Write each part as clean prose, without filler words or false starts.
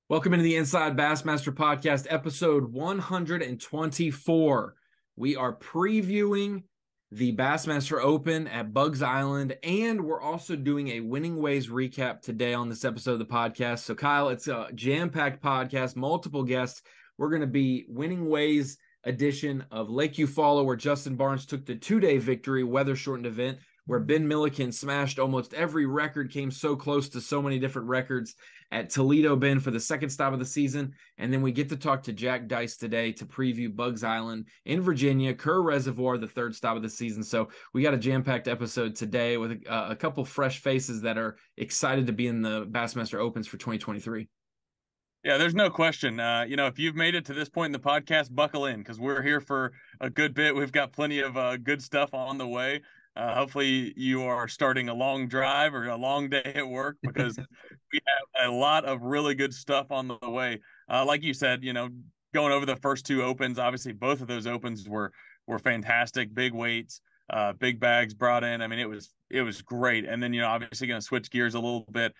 Welcome into the Inside Bassmaster Podcast, episode 124. We are previewing the Bassmaster Open at Bugs Island, and we're also doing a Winning Ways recap today on this episode of the podcast. So, Kyle, it's a jam-packed podcast, multiple guests. We're going to be Winning Ways edition of Lake Eufaula, where Justin Barnes took the two-day victory, weather-shortened event, where Ben Milliken smashed almost every record, came so close to so many different records at Toledo Bend for the second stop of the season. And then we get to talk to Jack Dice today to preview Bugs Island in Virginia, Kerr Reservoir, the third stop of the season. So we got a jam-packed episode today with a couple fresh faces that are excited to be in the Bassmaster Opens for 2023. Yeah, there's no question. If you've made it to this point in the podcast, buckle in because we're here for a good bit. We've got plenty of good stuff on the way. Hopefully you are starting a long drive or a long day at work because we have a lot of really good stuff on the way. Like you said, going over the first two opens, obviously both of those opens were fantastic. Big weights, big bags brought in. I mean, it was great. And then, obviously going to switch gears a little bit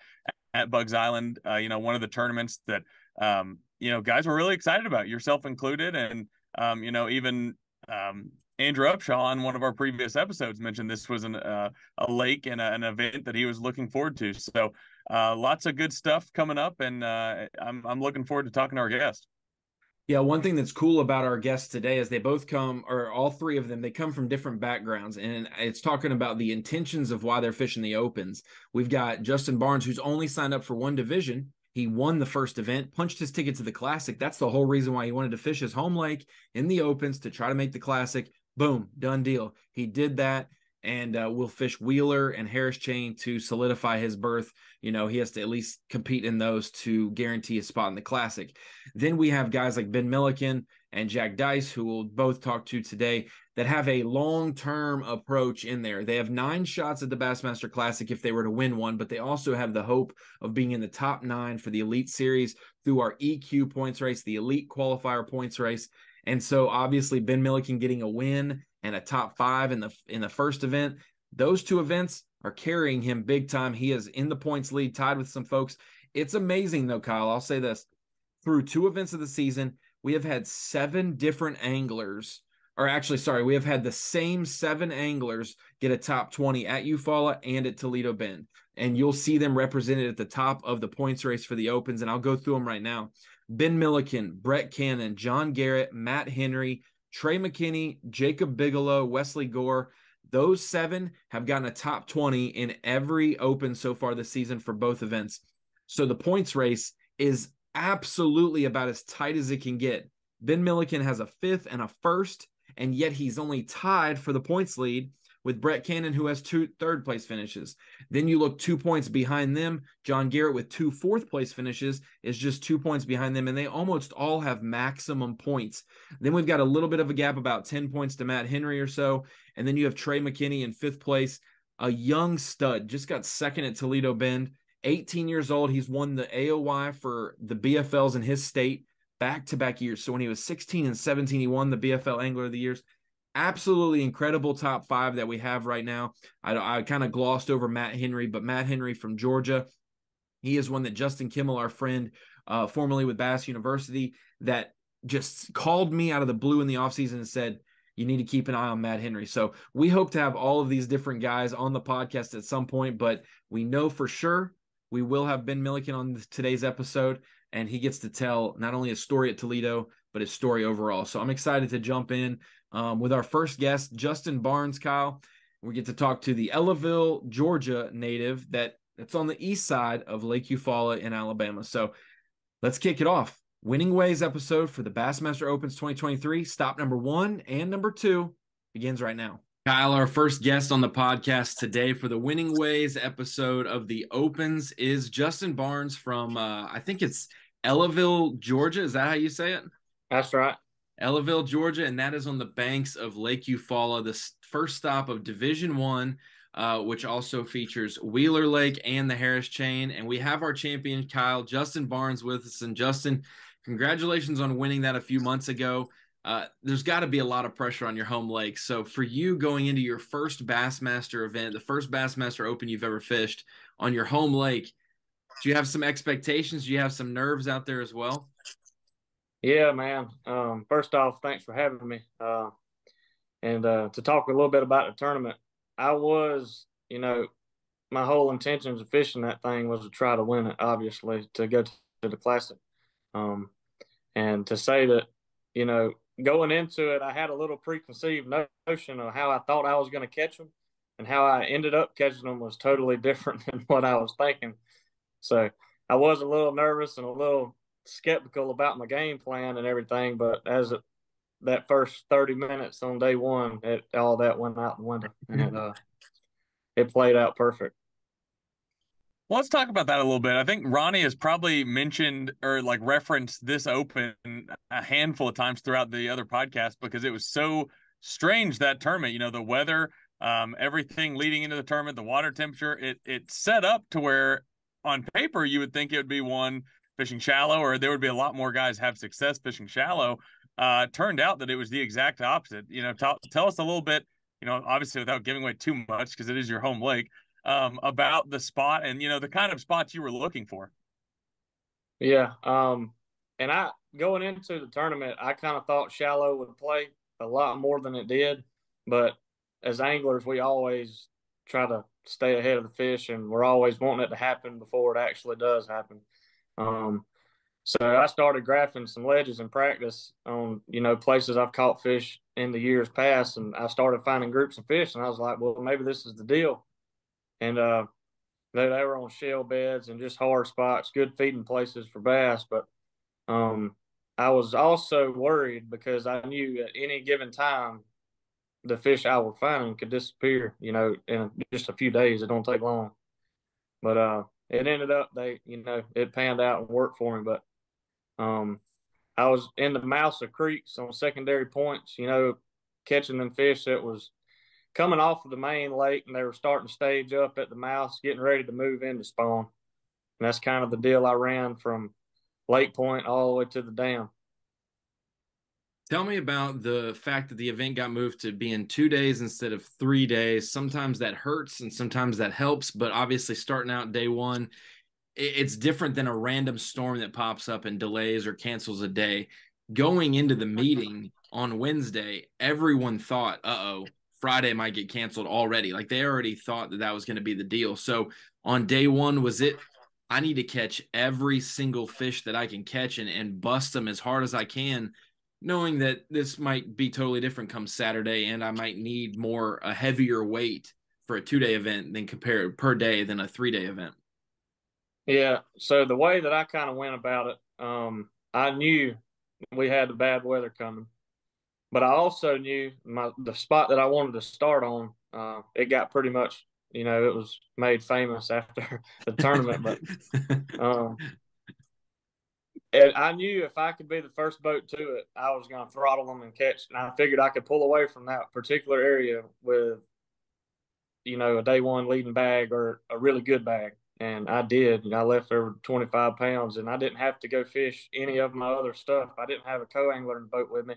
at Bugs Island, one of the tournaments that, guys were really excited about, yourself included. And, even Andrew Upshaw on one of our previous episodes mentioned this was a lake and an event that he was looking forward to. So lots of good stuff coming up, and I'm looking forward to talking to our guest. Yeah, one thing that's cool about our guests today is they both come, or all three of them, they come from different backgrounds, and it's talking about the intentions of why they're fishing the Opens. We've got Justin Barnes, who's only signed up for one division. He won the first event, punched his ticket to the Classic. That's the whole reason why he wanted to fish his home lake in the Opens to try to make the Classic. Boom, done deal. He did that, and we'll fish Wheeler and Harris Chain to solidify his berth. He has to at least compete in those to guarantee a spot in the Classic. Then we have guys like Ben Milliken and Jack Dice, who we'll both talk to today, that have a long-term approach in there. They have 9 shots at the Bassmaster Classic if they were to win one, but they also have the hope of being in the top 9 for the Elite Series through our EQ points race, the Elite Qualifier points race. And so obviously Ben Milliken getting a win and a top 5 in the first event, those two events are carrying him big time. He is in the points lead, tied with some folks. It's amazing though, Kyle. I'll say this. Through 2 events of the season, we have had 7 different anglers, or actually, sorry, we have had the same 7 anglers get a top 20 at Eufaula and at Toledo Bend. And you'll see them represented at the top of the points race for the Opens, and I'll go through them right now. Ben Milliken, Brett Cannon, John Garrett, Matt Henry, Trey McKinney, Jacob Bigelow, Wesley Gore. Those 7 have gotten a top 20 in every Open so far this season for both events. So the points race is absolutely about as tight as it can get. Ben Milliken has a 5th and a 1st, and yet he's only tied for the points lead with Brett Cannon, who has 2 third-place finishes. Then you look 2 points behind them. John Garrett with 2 fourth-place finishes is just 2 points behind them, and they almost all have maximum points. Then we've got a little bit of a gap, about 10 points to Matt Henry or so, and then you have Trey McKinney in 5th place, a young stud, just got 2nd at Toledo Bend, 18 years old. He's won the AOY for the BFLs in his state back-to-back years. So when he was 16 and 17, he won the BFL Angler of the Years. Absolutely incredible top 5 that we have right now. I kind of glossed over Matt Henry, but Matt Henry from Georgia, he is one that Justin Kimmel, our friend, formerly with B.A.S.S University, that just called me out of the blue in the offseason and said, you need to keep an eye on Matt Henry. So we hope to have all of these different guys on the podcast at some point, but we know for sure we will have Ben Milliken on today's episode, and he gets to tell not only his story at Toledo, but his story overall. So I'm excited to jump in with our first guest, Justin Barnes, Kyle. We get to talk to the Ellaville, Georgia native that's on the east side of Lake Eufaula in Alabama. So let's kick it off. Winning Ways episode for the Bassmaster Opens 2023. Stop number 1 and number 2 begins right now. Kyle, our first guest on the podcast today for the Winning Ways episode of the Opens is Justin Barnes from, I think it's Ellaville, Georgia. Is that how you say it? That's right. Ellaville, Georgia, and that is on the banks of Lake Eufaula, the first stop of Division I, which also features Wheeler Lake and the Harris Chain. And we have our champion, Kyle, Justin Barnes, with us. And Justin, congratulations on winning that a few months ago. There's got to be a lot of pressure on your home lake. So for you going into your first Bassmaster event, the first Bassmaster Open you've ever fished on your home lake, Do you have some expectations? Do you have some nerves out there as well? Yeah, man. First off, thanks for having me. And to talk a little bit about the tournament, I was, my whole intentions of fishing that thing was to try to win it, obviously, to go to the Classic. Um, and to say that, going into it, I had a little preconceived notion of how I thought I was going to catch them, and how I ended up catching them was totally different than what I was thinking. So I was a little nervous and a little skeptical about my game plan and everything, but that first 30 minutes on day one, all that went out the window, and it played out perfect. Well, let's talk about that a little bit. I think Ronnie has probably mentioned or like referenced this open a handful of times throughout the other podcast because it was so strange, that tournament. The weather, everything leading into the tournament, the water temperature, it set up to where on paper you would think it would be one fishing shallow, or there would be a lot more guys have success fishing shallow. Turned out that it was the exact opposite. Tell us a little bit, obviously without giving away too much because it is your home lake, about the spot and the kind of spots you were looking for. Yeah. And I going into the tournament, I kind of thought shallow would play a lot more than it did, but as anglers, we always try to stay ahead of the fish, and we're always wanting it to happen before it actually does happen. So I started graphing some ledges in practice on, places I've caught fish in the years past, and I started finding groups of fish, and I was like, well, maybe this is the deal. And they were on shell beds and just hard spots, good feeding places for bass. But I was also worried because I knew at any given time the fish I was finding could disappear, in just a few days. It don't take long. But it ended up it panned out and worked for me. But I was in the mouths of creeks on secondary points, catching them fish that was coming off of the main lake, and they were starting to stage up at the mouths, getting ready to move into spawn. And that's kind of the deal I ran from Lake Point all the way to the dam. Tell me about the fact that the event got moved to being 2 days instead of 3 days. Sometimes that hurts and sometimes that helps, but obviously starting out day one, it's different than a random storm that pops up and delays or cancels a day. Going into the meeting on Wednesday, everyone thought, Friday might get canceled already. Like they already thought that was going to be the deal. So on day one, I need to catch every single fish that I can catch and bust them as hard as I can, knowing that this might be totally different come Saturday, and I might need a heavier weight for a 2-day event than compared per day than a 3-day event. Yeah. So the way that I kind of went about it, I knew we had the bad weather coming, but I also knew the spot that I wanted to start on, it got pretty much, it was made famous after the tournament, but and I knew if I could be the first boat to it, I was going to throttle them and catch. And I figured I could pull away from that particular area with, a day one leading bag or a really good bag. And I did. I left there with 25 pounds, and I didn't have to go fish any of my other stuff. I didn't have a co-angler in the boat with me.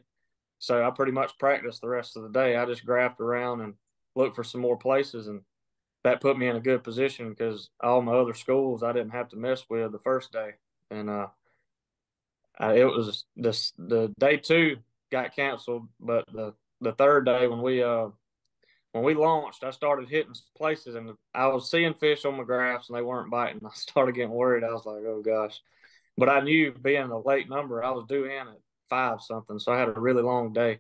So I pretty much practiced the rest of the day. I just graphed around and looked for some more places. And that put me in a good position because all my other schools I didn't have to mess with the first day. And it was the day two got canceled, but the third day when we launched, I started hitting places, and I was seeing fish on my graphs and they weren't biting. I started getting worried. I was like, oh gosh. But I knew being a late number, I was due in at 5 something. So I had a really long day,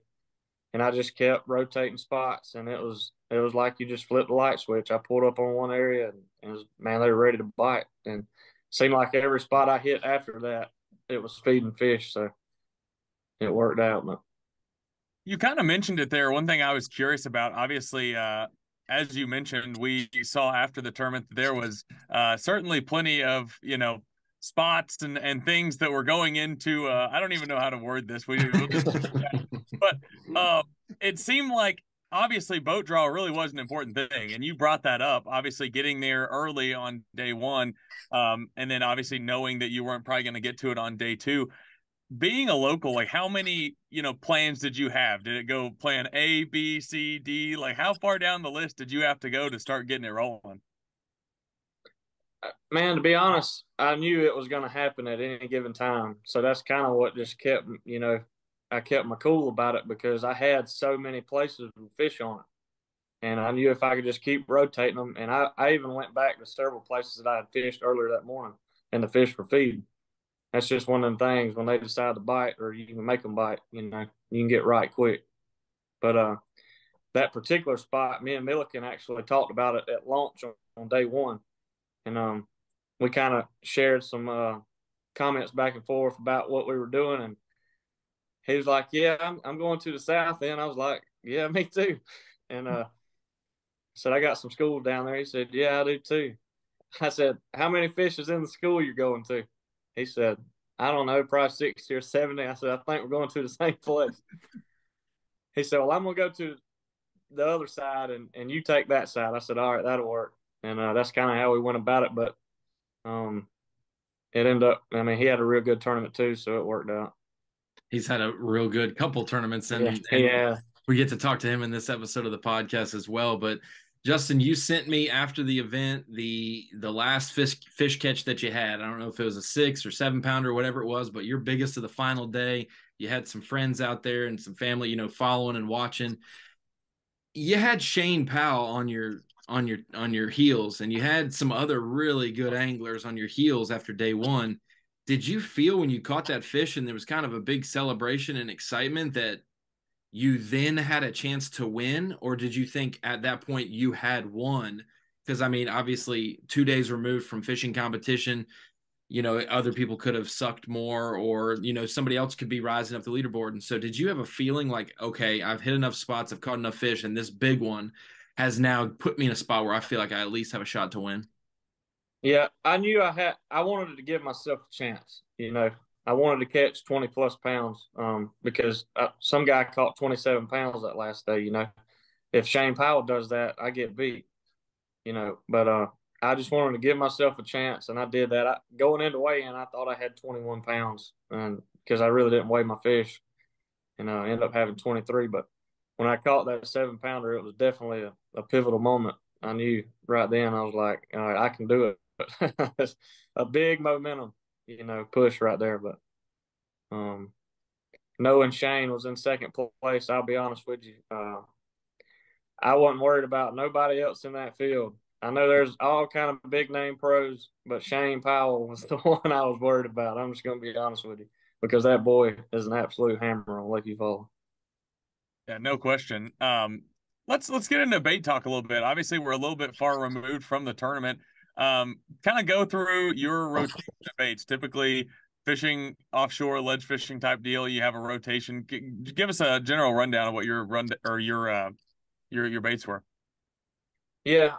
and I just kept rotating spots, and it was like you just flipped the light switch. I pulled up on one area, and they were ready to bite. And it seemed like every spot I hit after that, it was feeding fish. So it worked out. But You kind of mentioned it there. One thing I was curious about, obviously, as you mentioned, we saw after the tournament there was certainly plenty of, spots and things that were going into, I don't even know how to word this. But it seemed like obviously boat draw really was an important thing. And you brought that up, obviously getting there early on day one. And then obviously knowing that you weren't probably going to get to it on day two. Being a local, like how many, plans did you have? Did it go plan A, B, C, D? Like how far down the list did you have to go to start getting it rolling? Man, to be honest, I knew it was going to happen at any given time. So that's kind of what just kept, I kept my cool about it because I had so many places to fish on it. And I knew if I could just keep rotating them, and I even went back to several places that I had fished earlier that morning, and the fish were feeding. That's just one of them things when they decide to bite, or you can make them bite. You can get right quick. But that particular spot, me and Milliken actually talked about it at launch on day one, and we kind of shared some comments back and forth about what we were doing, and he was like, "Yeah, I'm going to the south." And I was like, "Yeah, me too." And said, "I got some school down there." He said, "Yeah, I do too." I said, "How many fish is in the school you're going to?" He said, "I don't know, probably 60 or 70." I said, "I think we're going to the same place." He said, "Well, I'm going to go to the other side and you take that side." I said, "All right, that'll work." And that's kind of how we went about it. But it ended up, I mean, he had a real good tournament too, so it worked out. He's had a real good couple tournaments, and we get to talk to him in this episode of the podcast as well. But Justin, you sent me after the event the last fish catch that you had. I don't know if it was a 6 or 7 pounder or whatever it was, but your biggest of the final day. You had some friends out there and some family, following and watching. You had Shane Powell on your heels, and you had some other really good anglers on your heels after day one. Did you feel when you caught that fish and there was kind of a big celebration and excitement that you then had a chance to win, or did you think at that point you had won? Because I mean, obviously 2 days removed from fishing competition, other people could have sucked more, or somebody else could be rising up the leaderboard. And so did you have a feeling like, okay, I've hit enough spots, I've caught enough fish, and this big one has now put me in a spot where I feel like I at least have a shot to win? Yeah, I knew I wanted to give myself a chance. I wanted to catch 20 plus pounds because some guy caught 27 pounds that last day. If Shane Powell does that, I get beat. But I just wanted to give myself a chance, and I did that. Going into weigh-in, I thought I had 21 pounds, and because I really didn't weigh my fish, and I ended up having 23. But when I caught that 7 pounder, it was definitely a pivotal moment. I knew right then. I was like, all right, I can do it. It's a big momentum, push right there. But knowing Shane was in second place, I'll be honest with you, I wasn't worried about nobody else in that field. I know there's all kind of big name pros, but Shane Powell was the one I was worried about. I'm just going to be honest with you, because that boy is an absolute hammer on Lake Eufaula. Yeah, no question. Let's get into bait talk a little bit. Obviously, we're a little bit far removed from the tournament. Kind of go through your rotation of baits. Typically, fishing offshore, ledge fishing type deal. You have a rotation. Give us a general rundown of what your your baits were. Yeah,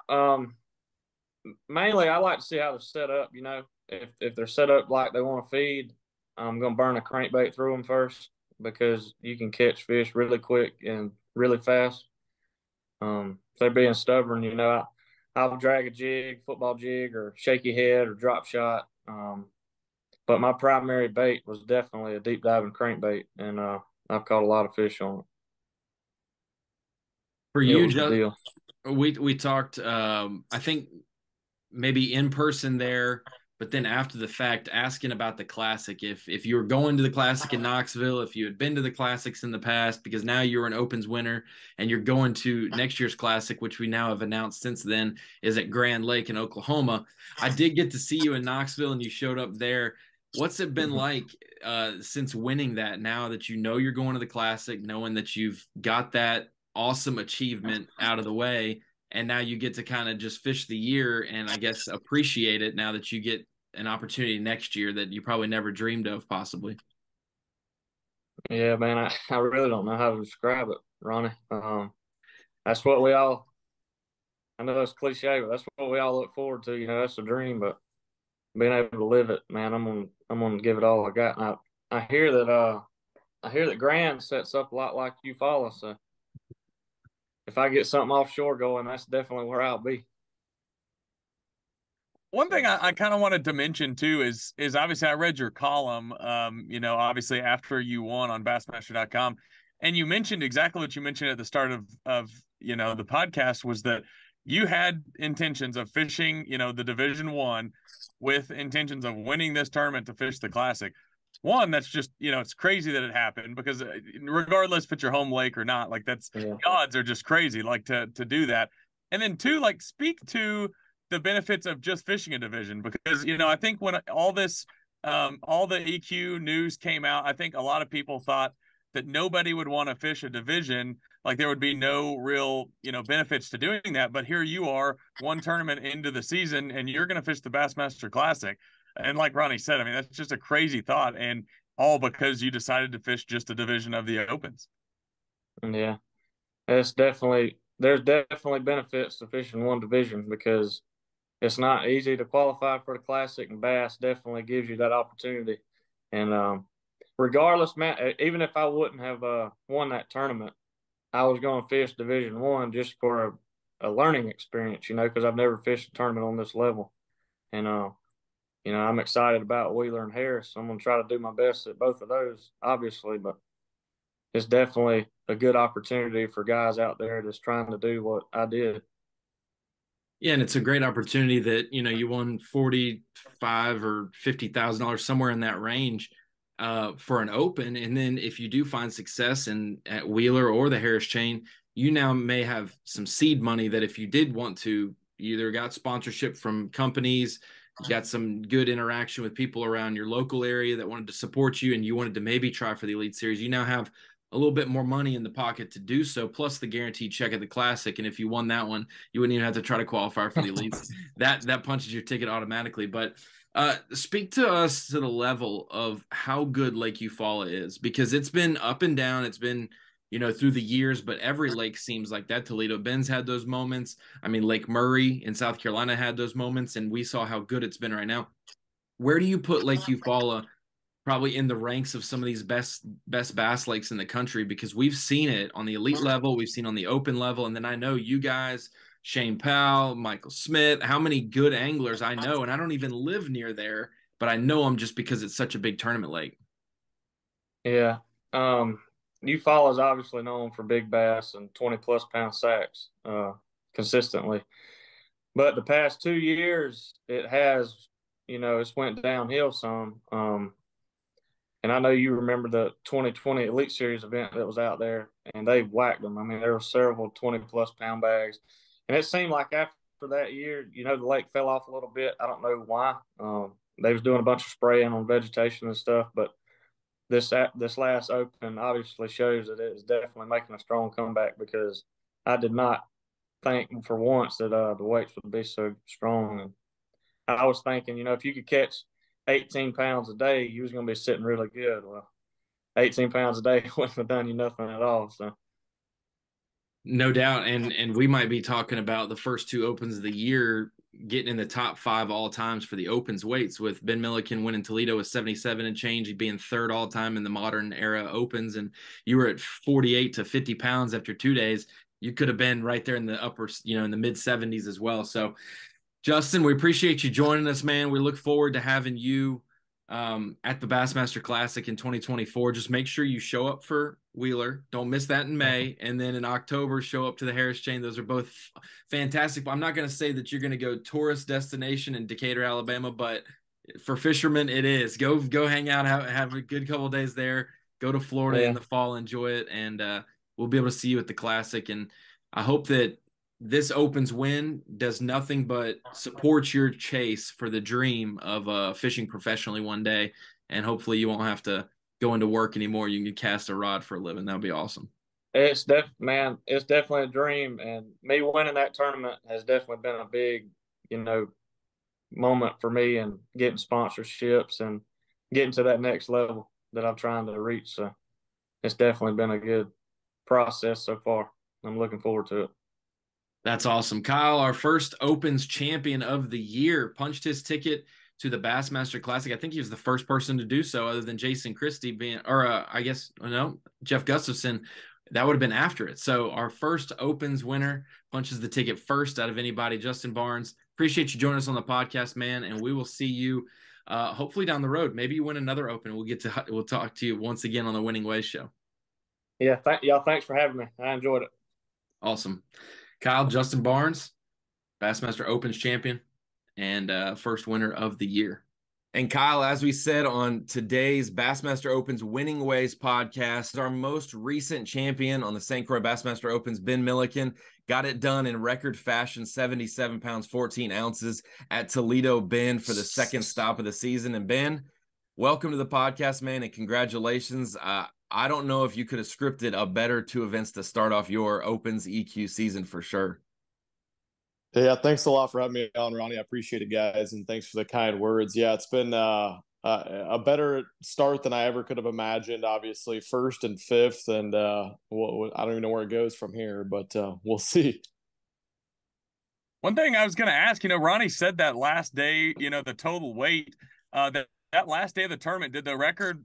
mainly I like to see how they're set up. If they're set up like they want to feed, I'm gonna burn a crankbait through them first, because you can catch fish really quick and really fast. If they're being stubborn, I'll drag a jig, football jig, or shaky head, or drop shot. But my primary bait was definitely a deep diving crankbait, and I've caught a lot of fish on it. For you, Justin, we talked, I think maybe in person there, but then after the fact, asking about the Classic. If you were going to the Classic in Knoxville, if you had been to the Classics in the past, because now you're an Opens winner and you're going to next year's Classic, which we now have announced since then is at Grand Lake in Oklahoma. I did get to see you in Knoxville and you showed up there. What's it been like since winning that, now that you're going to the Classic, knowing that you've got that awesome achievement out of the way, and now you get to kind of just fish the year and I guess appreciate it now that you get an opportunity next year that you probably never dreamed of possibly? Yeah, man, I really don't know how to describe it, Ronnie. That's what we all, I know it's cliche, but that's what we all look forward to. That's a dream, but being able to live it, man, I'm gonna give it all I got. And I hear that Grand sets up a lot like Eufaula, so if I get something offshore going, that's definitely where I'll be. One thing I kind of wanted to mention too is obviously I read your column, obviously after you won on Bassmaster.com, and you mentioned exactly what you mentioned at the start of the podcast, was that you had intentions of fishing, the Division I with intentions of winning this tournament to fish the Classic. One, that's just, it's crazy that it happened because regardless if it's your home lake or not, like the odds are just crazy, like to do that. And then two, like speak to the benefits of just fishing a division because, I think when all this, all the EQ news came out, I think a lot of people thought that nobody would want to fish a division. Like there would be no real, benefits to doing that. But here you are, one tournament into the season, and you're going to fish the Bassmaster Classic. And like Ronnie said, I mean, that's just a crazy thought, and all because you decided to fish just a division of the Opens. Yeah, there's definitely benefits to fishing one division because it's not easy to qualify for the Classic, and Bass definitely gives you that opportunity. And regardless, man, even if I wouldn't have won that tournament, I was going to fish Division I just for a learning experience, because I've never fished a tournament on this level. And I'm excited about Wheeler and Harris. I'm going to try to do my best at both of those, obviously, but it's definitely a good opportunity for guys out there that's trying to do what I did. Yeah, and it's a great opportunity that, you won $45,000 or $50,000, somewhere in that range, for an Open. And then if you do find success at Wheeler or the Harris chain, you now may have some seed money that if you did want to, you either got sponsorship from companies, you got some good interaction with people around your local area that wanted to support you, and you wanted to maybe try for the Elite Series, you now have a little bit more money in the pocket to do so, plus the guaranteed check at the Classic. And if you won that one, you wouldn't even have to try to qualify for the Elites. that punches your ticket automatically. But speak to us to the level of how good Lake Eufaula is, because it's been up and down. It's been, through the years, but every lake seems like that. Toledo Bend's had those moments. I mean, Lake Murray in South Carolina had those moments, and we saw how good it's been right now. Where do you put Lake Eufaula probably in the ranks of some of these best bass lakes in the country? Because we've seen it on the elite level, we've seen on the open level, and then I know you guys, Shane Powell, Michael Smith, how many good anglers I know, and I don't even live near there, but I know them just because it's such a big tournament lake. Yeah. Eufaula is obviously known for big bass and 20-plus pound sacks consistently. But the past 2 years, it has, it's went downhill some. And I know you remember the 2020 Elite Series event that was out there, and they whacked them. I mean, there were several 20-plus pound bags. And it seemed like after that year, the lake fell off a little bit. I don't know why. They was doing a bunch of spraying on vegetation and stuff, but this last Open obviously shows that it is definitely making a strong comeback, because I did not think for once that the weights would be so strong. And I was thinking, if you could catch 18 pounds a day, you was going to be sitting really good. Well, 18 pounds a day wouldn't have done you nothing at all. So, no doubt. And we might be talking about the first two Opens of the year getting in the top 5 all times for the Opens weights, with Ben Milliken winning Toledo with 77 and change, he being 3rd all time in the modern era Opens. And you were at 48 to 50 pounds after 2 days. You could have been right there in the upper, in the mid 70s as well. So, Justin, we appreciate you joining us, man. We look forward to having you at the Bassmaster Classic in 2024. Just make sure you show up for Wheeler. Don't miss that in May. And then in October, show up to the Harris chain. Those are both fantastic. I'm not going to say that you're going to go tourist destination in Decatur, Alabama, but for fishermen, it is. Go hang out, have a good couple of days there. Go to Florida in the fall, enjoy it, and we'll be able to see you at the Classic. And I hope that this Opens win does nothing but support your chase for the dream of fishing professionally one day. And hopefully you won't have to go into work anymore. You can cast a rod for a living. That would be awesome. It's definitely a dream. And me winning that tournament has definitely been a big, moment for me, and getting sponsorships and getting to that next level that I'm trying to reach. So it's definitely been a good process so far. I'm looking forward to it. That's awesome. Kyle, our first Opens champion of the year, punched his ticket to the Bassmaster Classic. I think he was the first person to do so, other than Jason Christie Jeff Gustafson. That would have been after it. So our first Opens winner punches the ticket first out of anybody. Justin Barnes, appreciate you joining us on the podcast, man. And we will see you hopefully down the road. Maybe you win another Open. We'll talk to you once again on the Winning Ways show. Yeah. Y'all. Thanks for having me. I enjoyed it. Awesome. Kyle, Justin Barnes, Bassmaster Opens champion and first winner of the year. And Kyle, as we said on today's Bassmaster Opens Winning Ways podcast, our most recent champion on the St. Croix Bassmaster Opens, Ben Milliken, got it done in record fashion, 77 pounds, 14 ounces at Toledo Bend for the second stop of the season. And Ben, welcome to the podcast, man, and congratulations. I don't know if you could have scripted a better two events to start off your Opens EQ season for sure. Yeah, thanks a lot for having me on, Ronnie. I appreciate it, guys, and thanks for the kind words. Yeah, it's been a better start than I ever could have imagined. Obviously, first and fifth, and I don't even know where it goes from here, but we'll see. One thing I was going to ask, Ronnie said that last day, the total weight, that last day of the tournament, did the record,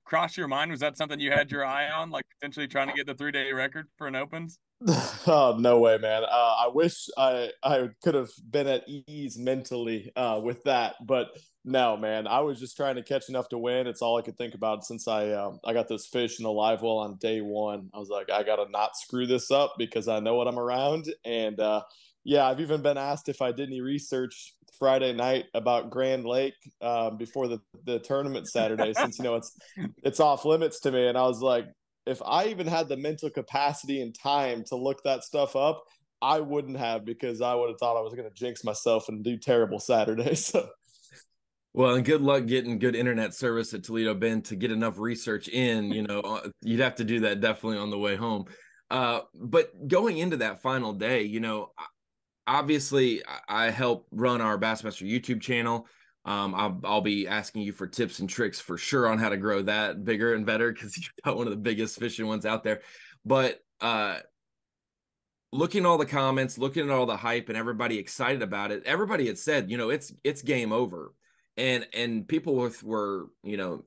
cross your mind? Was that something you had your eye on, like potentially trying to get the 3-day record for an Opens? Oh, no way, man. I wish I could have been at ease mentally with that, but no, man. I was just trying to catch enough to win. It's all I could think about since I got those fish in the live well on day one. I was like, I gotta not screw this up because I know what I'm around. And yeah, I've even been asked if I did any research Friday night about Grand Lake before the tournament Saturday, since it's off limits to me. And I was like, if I even had the mental capacity and time to look that stuff up, I wouldn't have, because I would have thought I was going to jinx myself and do terrible Saturday. So, well, and good luck getting good internet service at Toledo Bend to get enough research in. You'd have to do that definitely on the way home. But going into that final day, obviously I help run our Bassmaster YouTube channel. I'll be asking you for tips and tricks for sure on how to grow that bigger and better, because you've got one of the biggest fishing ones out there. But looking at all the comments, looking at all the hype and everybody excited about it, everybody had said, it's game over. And people were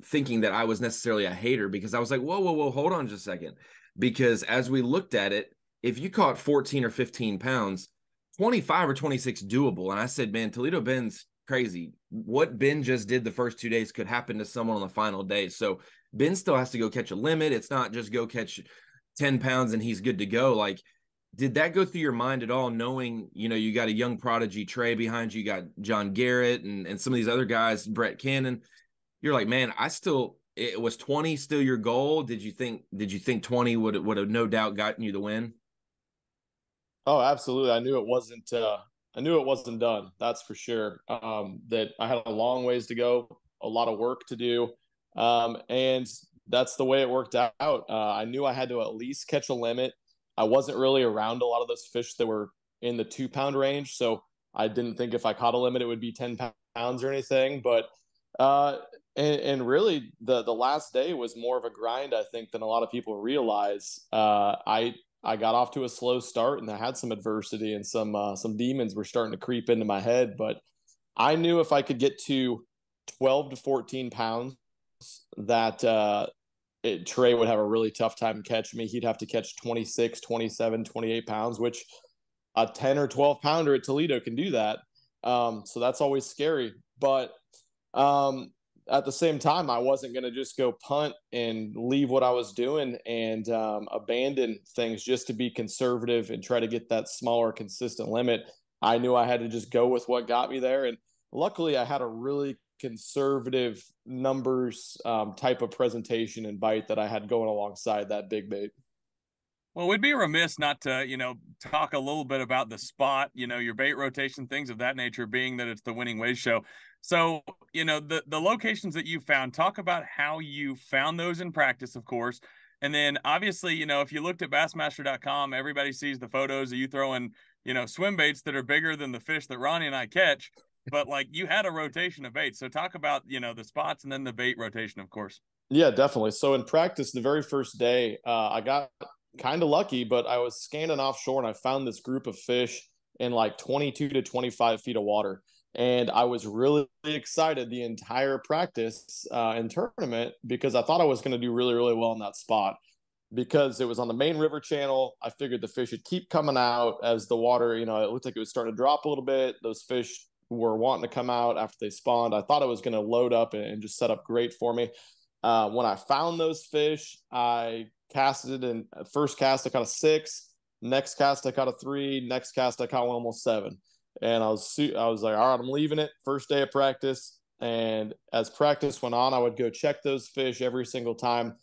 thinking that I was necessarily a hater, because I was like, whoa, hold on just a second. Because as we looked at it, if you caught 14 or 15 pounds, 25 or 26 doable. And I said, man, Toledo Bend's crazy. What Ben just did the first 2 days could happen to someone on the final day. So Ben still has to go catch a limit. It's not just go catch 10 pounds and he's good to go. Like, did that go through your mind at all, knowing, you got a young prodigy Trey behind you, you got John Garrett and some of these other guys, Brett Cannon? You're like, man, it was 20 still your goal? Did you think 20 would have no doubt gotten you the win? oh, absolutely. I knew it wasn't done. That's for sure. That I had a long ways to go, a lot of work to do. And that's the way it worked out. I knew I had to at least catch a limit. I wasn't really around a lot of those fish that were in the 2-pound range. So I didn't think if I caught a limit, it would be 10 pounds or anything. But, and really the last day was more of a grind, I think, than a lot of people realize. I got off to a slow start and I had some adversity, and some demons were starting to creep into my head. But I knew if I could get to 12 to 14 pounds, that Trey would have a really tough time catching me. He'd have to catch 26, 27, 28 pounds, which a 10 or 12 pounder at Toledo can do that. So that's always scary. But at the same time, I wasn't going to just go punt and leave what I was doing and abandon things just to be conservative and try to get that smaller, consistent limit. I knew I had to just go with what got me there. And luckily, I had a really conservative numbers type of presentation and bite that I had going alongside that big bait. Well, we'd be remiss not to, talk a little bit about the spot, your bait rotation, things of that nature, being that it's the Winning Ways show. So, the locations that you found, talk about how you found those in practice, of course. And then obviously, if you looked at Bassmaster.com, everybody sees the photos of you throwing, swim baits that are bigger than the fish that Ronnie and I catch. But like, you had a rotation of baits. So talk about, the spots and then the bait rotation, of course. Yeah, definitely. So in practice, the very first day, I got kind of lucky, but I was scanning offshore and I found this group of fish in like 22 to 25 feet of water. And I was really excited the entire practice and tournament, because I thought I was going to do really, really well in that spot, because it was on the main river channel. I figured the fish would keep coming out as the water, it looked like it was starting to drop a little bit. Those fish were wanting to come out after they spawned. I thought it was going to load up and just set up great for me. When I found those fish, I casted, and first cast I caught a 6, next cast I caught a 3, next cast I caught one almost 7. And I was like, all right, I'm leaving it. First day of practice. And as practice went on, I would go check those fish every single time.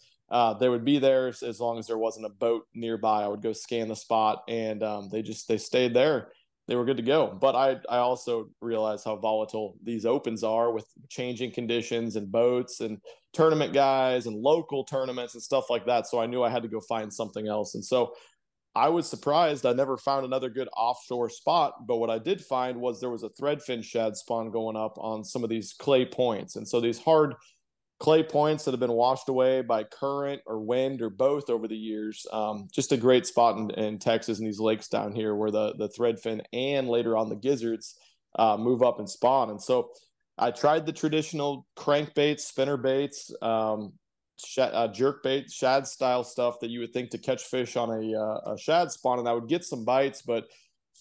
They would be there as long as there wasn't a boat nearby. I would go scan the spot, and they stayed there. They were good to go. But I also realized how volatile these opens are with changing conditions and boats and tournament guys and local tournaments and stuff like that. So I knew I had to go find something else. And so I was surprised I never found another good offshore spot, but what I did find was there was a threadfin shad spawn going up on some of these clay points. And so these hard clay points that have been washed away by current or wind or both over the years. Just a great spot in Texas and these lakes down here where the threadfin and later on the gizzards move up and spawn. And so I tried the traditional crankbaits, spinner baits, jerk bait, shad style stuff that you would think to catch fish on a shad spawn, and I would get some bites, but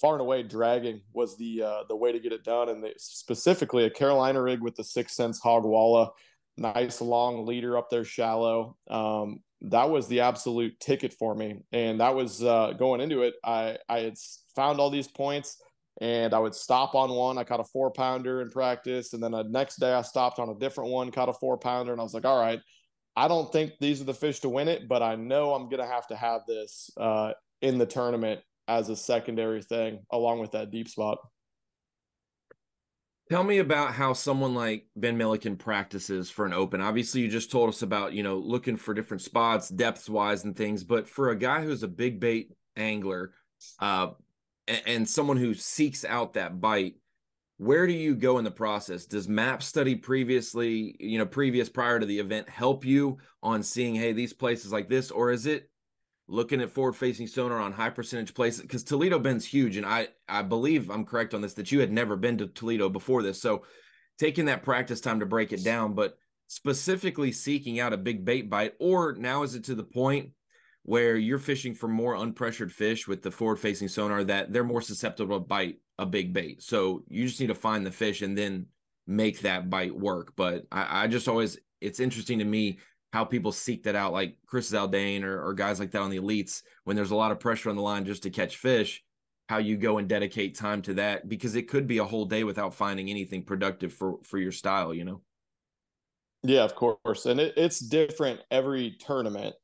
far and away dragging was the way to get it done. And specifically a Carolina rig with the 6 cents hog walla, nice long leader up there shallow. That was the absolute ticket for me. And that was going into it. I had found all these points, and I would stop on one. I caught a 4-pounder in practice, and then the next day I stopped on a different one, caught a 4-pounder, and I was like, all right, I don't think these are the fish to win it, but I know I'm going to have this in the tournament as a secondary thing, along with that deep spot. Tell me about how someone like Ben Milliken practices for an open. Obviously, you just told us about, looking for different spots, depth-wise and things, but for a guy who's a big bait angler and someone who seeks out that bite, where do you go in the process? Does map study prior to the event help you on seeing, hey, these places like this, or is it looking at forward-facing sonar on high percentage places? Because Toledo Bend's huge, and I believe I'm correct on this, that you had never been to Toledo before this. So taking that practice time to break it down, but specifically seeking out a big bait bite, or now is it to the point where you're fishing for more unpressured fish with the forward-facing sonar that they're more susceptible to bite a big bait? So you just need to find the fish and then make that bite work. But I just always, it's interesting to me how people seek that out, like Chris Zaldane or guys like that on the elites, when there's a lot of pressure on the line just to catch fish, how you go and dedicate time to that, because it could be a whole day without finding anything productive for your style, Yeah, of course. And it's different every tournament.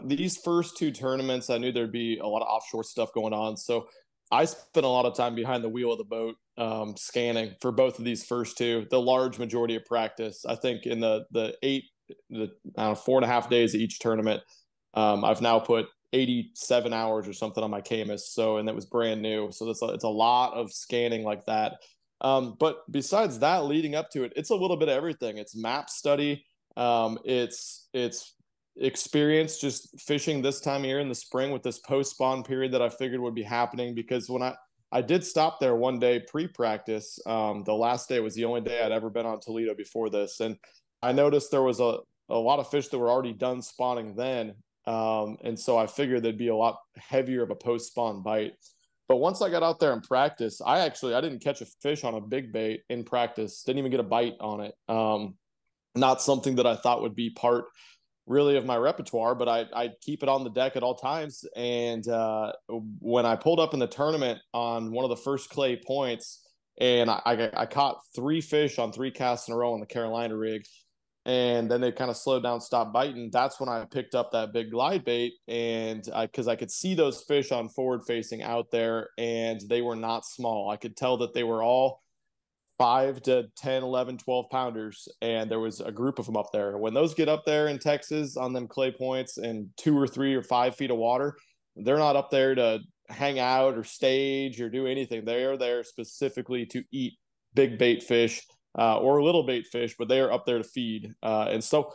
These first 2 tournaments, I knew there'd be a lot of offshore stuff going on. So I spent a lot of time behind the wheel of the boat, scanning for both of these first 2, the large majority of practice. I think in the 4.5 days of each tournament, I've now put 87 hours or something on my Camus. So, and that was brand new. So it's a lot of scanning like that. But besides that, leading up to it, it's a little bit of everything. It's map study. It's experience just fishing this time of year in the spring with this post-spawn period that I figured would be happening, because when I did stop there one day pre-practice, the last day was the only day I'd ever been on Toledo before this. And I noticed there was a lot of fish that were already done spawning then. And so I figured there'd be a lot heavier of a post-spawn bite. But once I got out there in practice, I didn't catch a fish on a big bait in practice. Didn't even get a bite on it. Not something that I thought would be part really of my repertoire, but I keep it on the deck at all times. And when I pulled up in the tournament on one of the first clay points, and I caught 3 fish on 3 casts in a row on the Carolina rig, and then they kind of slowed down, stopped biting. That's when I picked up that big glide bait, and because I could see those fish on forward facing out there, and they were not small. I could tell that they were all 5 to 10, 11, 12 pounders, and there was a group of them up there. When those get up there in Texas on them clay points and 2 or 3 or 5 feet of water, they're not up there to hang out or stage or do anything. They are there specifically to eat big bait fish. Or little bait fish, but they are up there to feed. And so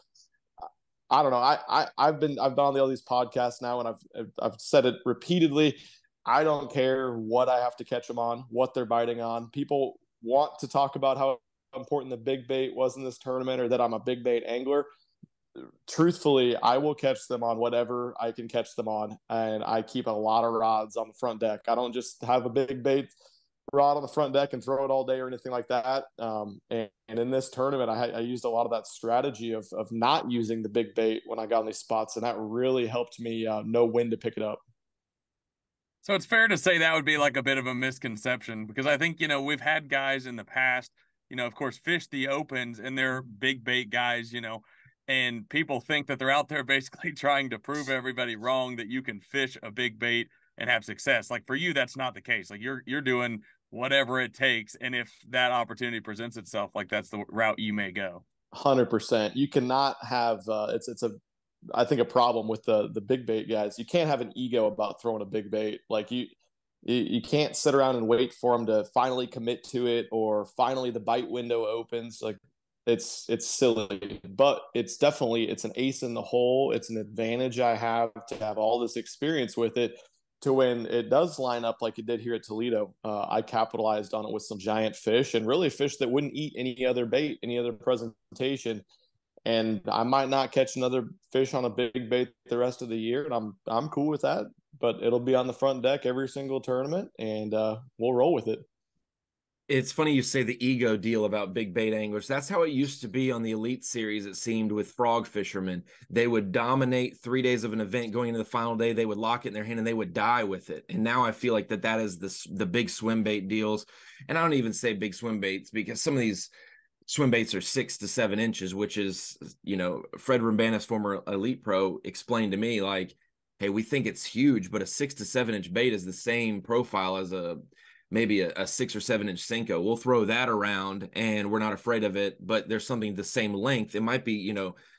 I don't know. I've been on all these podcasts now, and I've said it repeatedly. I don't care what I have to catch them on, what they're biting on. People want to talk about how important the big bait was in this tournament, or that I'm a big bait angler. Truthfully, I will catch them on whatever I can catch them on, and I keep a lot of rods on the front deck. I don't just have a big bait rod on the front deck and throw it all day or anything like that. And in this tournament, I used a lot of that strategy of not using the big bait when I got on these spots, and that really helped me know when to pick it up. So it's fair to say that would be like a bit of a misconception, because I think, we've had guys in the past, of course, fish the opens, and they're big bait guys, and people think that they're out there basically trying to prove everybody wrong that you can fish a big bait and have success. Like for you, that's not the case. Like you're doing whatever it takes. And if that opportunity presents itself, like that's the route you may go. 100%. You cannot have I think a problem with the big bait guys. You can't have an ego about throwing a big bait. Like you can't sit around and wait for them to finally commit to it, or finally the bite window opens. Like it's silly, but it's an ace in the hole. It's an advantage I have to have all this experience with it, to when it does line up like it did here at Toledo. I capitalized on it with some giant fish, and really fish that wouldn't eat any other bait, any other presentation. And I might not catch another fish on a big bait the rest of the year, and I'm cool with that. But it'll be on the front deck every single tournament, and we'll roll with it. It's funny you say the ego deal about big bait anglers. That's how it used to be on the Elite Series, it seemed, with frog fishermen. They would dominate 3 days of an event. Going into the final day, they would lock it in their hand and they would die with it. And now I feel like that is the big swim bait deals. And I don't even say big swim baits, because some of these swim baits are 6 to 7 inches, which is, Fred Rambanis, former Elite Pro, explained to me, like, hey, we think it's huge, but a 6 to 7 inch bait is the same profile as maybe a 6 or 7 inch Senko. We'll throw that around and we're not afraid of it, but there's something the same length. It might be,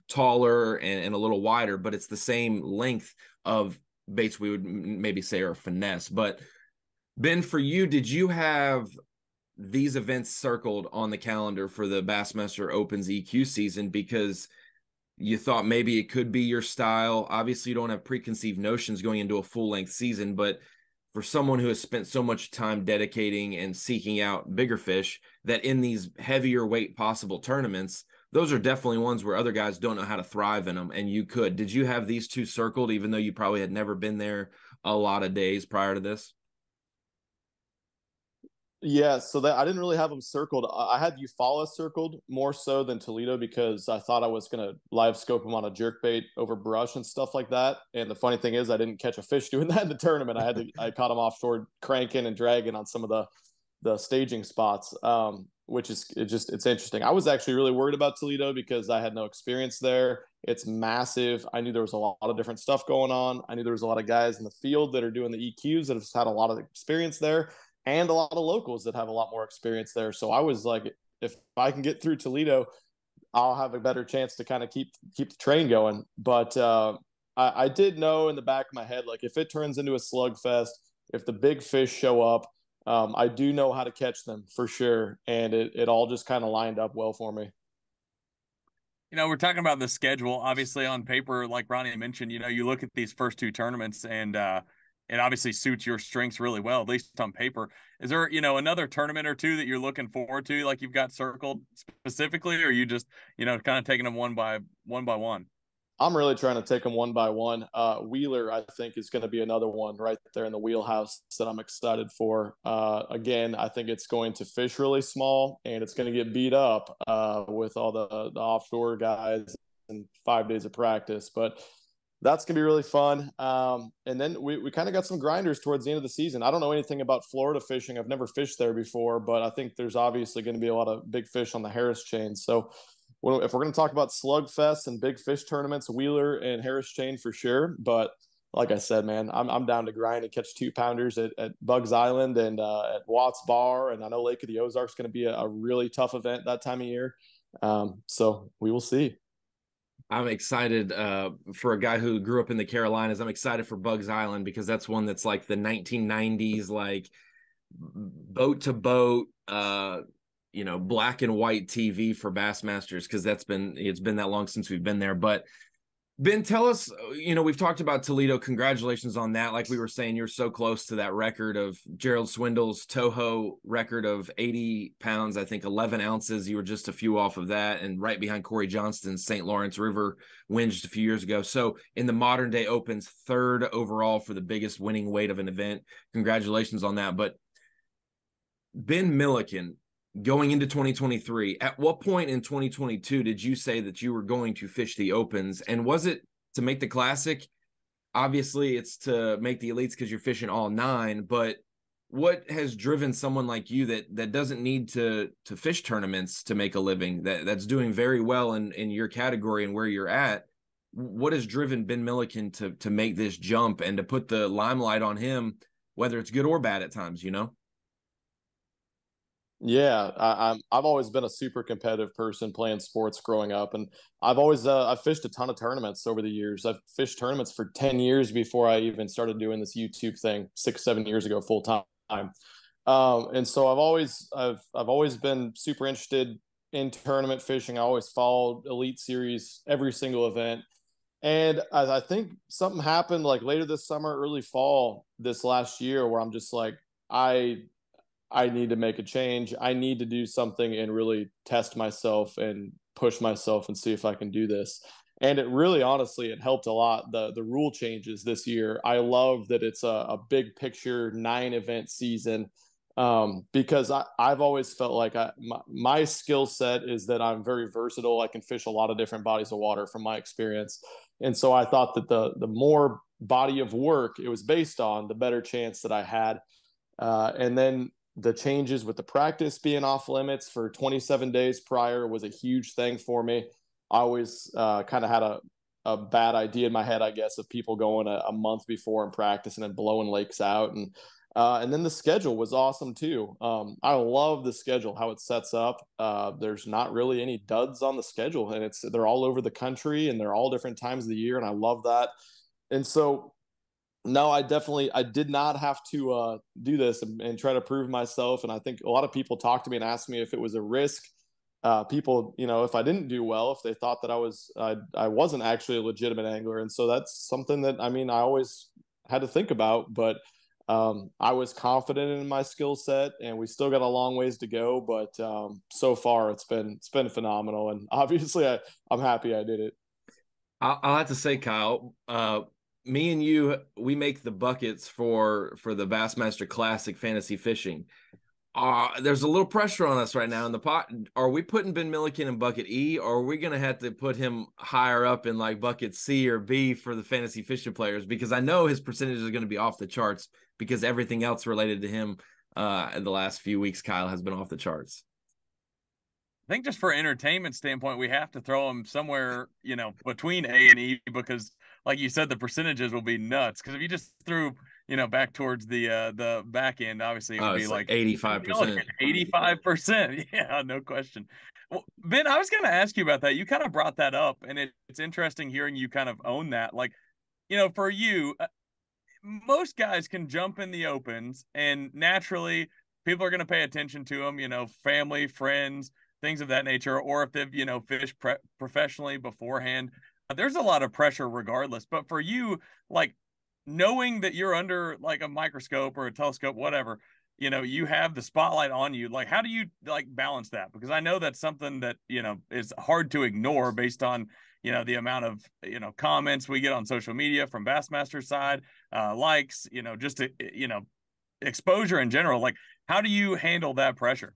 taller and a little wider, but it's the same length of baits we would maybe say are finesse. But Ben, for you, did you have these events circled on the calendar for the Bassmaster Opens EQ season because you thought maybe it could be your style? Obviously, you don't have preconceived notions going into a full-length season, but for someone who has spent so much time dedicating and seeking out bigger fish, that in these heavier weight possible tournaments, those are definitely ones where other guys don't know how to thrive in them, and you could. Did you have these two circled, even though you probably had never been there a lot of days prior to this? Yeah, so that I didn't really have them circled. I had Eufaula circled more so than Toledo, because I thought I was going to live scope them on a jerkbait over brush and stuff like that. And the funny thing is, I didn't catch a fish doing that in the tournament. I caught them offshore cranking and dragging on some of the staging spots, which is it's interesting. I was actually really worried about Toledo because I had no experience there. It's massive. I knew there was a lot of different stuff going on. I knew there was a lot of guys in the field that are doing the EQs that have had a lot of experience there, and a lot of locals that have a lot more experience there. So I was like, if I can get through Toledo, I'll have a better chance to kind of keep the train going. But I did know in the back of my head, like, if it turns into a slugfest, if the big fish show up, I do know how to catch them for sure. And it all just kind of lined up well for me. We're talking about the schedule. Obviously, on paper, like Ronnie mentioned, you look at these first two tournaments, and it obviously suits your strengths really well, at least on paper. Is there, another tournament or two that you're looking forward to, like you've got circled specifically, or are you just, kind of taking them one by one? I'm really trying to take them one by one. Wheeler, I think, is going to be another one right there in the wheelhouse that I'm excited for. Again, I think it's going to fish really small, and it's going to get beat up with all the offshore guys and 5 days of practice. But that's going to be really fun. And then we kind of got some grinders towards the end of the season. I don't know anything about Florida fishing. I've never fished there before, but I think there's obviously going to be a lot of big fish on the Harris chain. So if we're going to talk about slugfests and big fish tournaments, Wheeler and Harris chain for sure. But like I said, man, I'm down to grind and catch 2-pounders at Bugs Island and at Watts Bar. And I know Lake of the Ozarks is going to be a really tough event that time of year. So we will see. I'm excited for a guy who grew up in the Carolinas. I'm excited for Bugs Island because that's one that's like the 1990s, like boat to boat, black and white TV for Bassmasters, because it's been that long since we've been there. But Ben, tell us, we've talked about Toledo. Congratulations on that. Like we were saying, you're so close to that record of Gerald Swindle's Toho record of 80 pounds, I think 11 ounces. You were just a few off of that, and right behind Corey Johnston's St. Lawrence River win just a few years ago. So in the modern day Opens, 3rd overall for the biggest winning weight of an event. Congratulations on that. But Ben Milliken, going into 2023, at what point in 2022 did you say that you were going to fish the Opens? And was it to make the Classic? obviously it's to make the elites because you're fishing all 9, but what has driven someone like you that doesn't need to fish tournaments to make a living, that's doing very well in your category and where you're at? What has driven Ben Milliken to make this jump and to put the limelight on him, whether it's good or bad at times, you know? Yeah, I've always been a super competitive person playing sports growing up, and I've fished a ton of tournaments over the years. I've fished tournaments for 10 years before I even started doing this YouTube thing 6-7 years ago full time. And so I've always been super interested in tournament fishing. I always followed Elite Series every single event. And I think something happened like later this summer, early fall this last year, where I'm just like, I need to make a change. I need to do something and really test myself and push myself and see if I can do this. And it really, honestly, it helped a lot. The rule changes this year. I love that it's a big picture 9-event season, because I've always felt like my skill set is that I'm very versatile. I can fish a lot of different bodies of water from my experience. And so I thought that the more body of work it was based on, the better chance that I had. And then the changes with the practice being off limits for 27 days prior was a huge thing for me. I always kind of had a bad idea in my head, I guess, of people going a month before in practice and then blowing lakes out. And then the schedule was awesome too. I love the schedule, how it sets up. There's not really any duds on the schedule, and they're all over the country and they're all different times of the year. And I love that. And so, no, I did not have to do this and try to prove myself. And I think a lot of people talked to me and asked me if it was a risk. People, if I didn't do well, if they thought that I wasn't actually a legitimate angler. And so that's something that, I always had to think about, but I was confident in my skill set, and we still got a long ways to go. But so far it's been phenomenal. And obviously I'm happy I did it. I'll have to say, Kyle, me and you, we make the buckets for the Bassmaster Classic fantasy fishing. There's a little pressure on us right now in the pot. Are we putting Ben Milliken in bucket E, or are we going to have to put him higher up in like bucket C or B for the fantasy fishing players? Because I know his percentages are going to be off the charts because everything else related to him in the last few weeks, Kyle, has been off the charts. I think just for entertainment standpoint, we have to throw him somewhere, between A and E, because like you said, the percentages will be nuts. Because if you just threw, back towards the back end, obviously it would be like 85%. 85%. Yeah, no question. Well, Ben, I was going to ask you about that. You kind of brought that up, and it's interesting hearing you kind of own that. Like, for you, most guys can jump in the opens, and naturally people are going to pay attention to them, family, friends, things of that nature, or if they've, fished professionally beforehand. There's a lot of pressure regardless. But for you, like, knowing that you're under like a microscope or a telescope, whatever, you have the spotlight on you. Like, how do you like balance that? Because I know that's something that, is hard to ignore based on, the amount of, comments we get on social media from Bassmaster side, likes, just to, exposure in general. Like, how do you handle that pressure?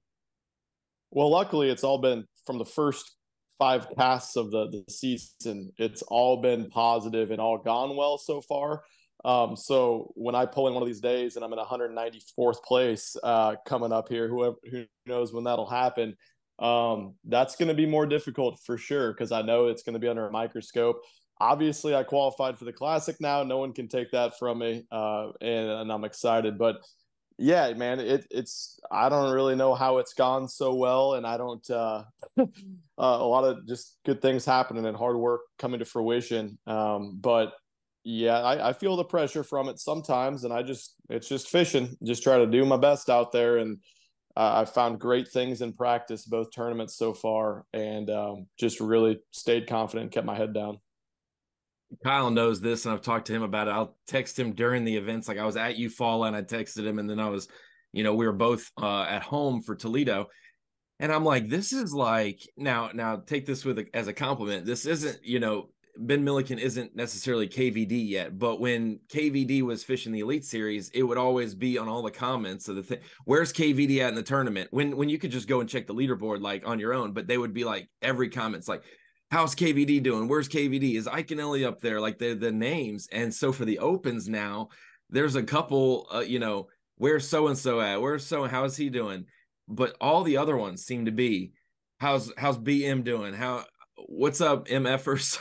Well, luckily, it's all been from the first 5 casts of the season. It's all been positive and all gone well so far. So when I pull in one of these days and I'm in 194th place coming up here, who knows when that'll happen, that's going to be more difficult for sure, because I know it's going to be under a microscope. Obviously, I qualified for the Classic now. No one can take that from me, and I'm excited. But yeah, man, it's I don't really know how it's gone so well, and I don't a lot of just good things happening and hard work coming to fruition. But yeah, I feel the pressure from it sometimes, and it's just fishing, just try to do my best out there. And I've found great things in practice, both tournaments so far, and just really stayed confident and kept my head down. Kyle knows this, and I've talked to him about it. I'll text him during the events. Like, I was at Eufaula and I texted him, and then I was, we were both at home for Toledo. And I'm like, this is like, now take this as a compliment. This isn't, Ben Milliken isn't necessarily KVD yet, but when KVD was fishing the Elite Series, it would always be on all the comments of the thing. Where's KVD at in the tournament? When you could just go and check the leaderboard like on your own, but they would be like every comment's like, how's KVD doing? Where's KVD? Is Ike and Ellie up there? Like the names. And so for the opens now, there's a couple, where's so-and-so at? How's he doing? But all the other ones seem to be, how's BM doing? What's up, MFers?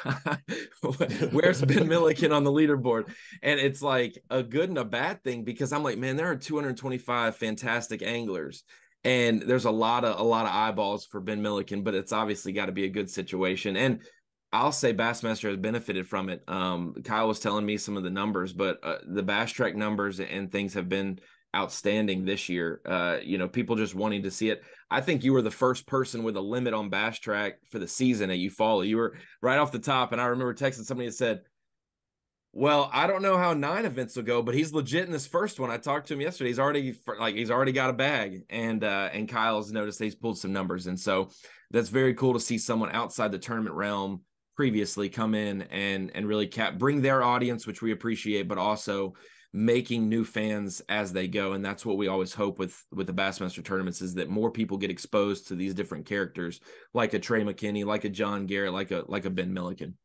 Where's Ben Milliken on the leaderboard? And it's like a good and a bad thing, because I'm like, man, there are 225 fantastic anglers, and there's a lot of eyeballs for Ben Milliken, but it's obviously got to be a good situation. And I'll say Bassmaster has benefited from it. Kyle was telling me some of the numbers, but the Bass Track numbers and things have been outstanding this year. People just wanting to see it. I think you were the first person with a limit on Bass Track for the season at Eufaula. You were right off the top, and I remember texting somebody that said, well, I don't know how 9 events will go, but he's legit in this first one. I talked to him yesterday. He's already got a bag, and Kyle's noticed he's pulled some numbers, and so that's very cool to see someone outside the tournament realm previously come in and really bring their audience, which we appreciate, but also making new fans as they go. And that's what we always hope with the Bassmaster tournaments, is that more people get exposed to these different characters, like a Trey McKinney, like a John Garrett, like a Ben Milliken.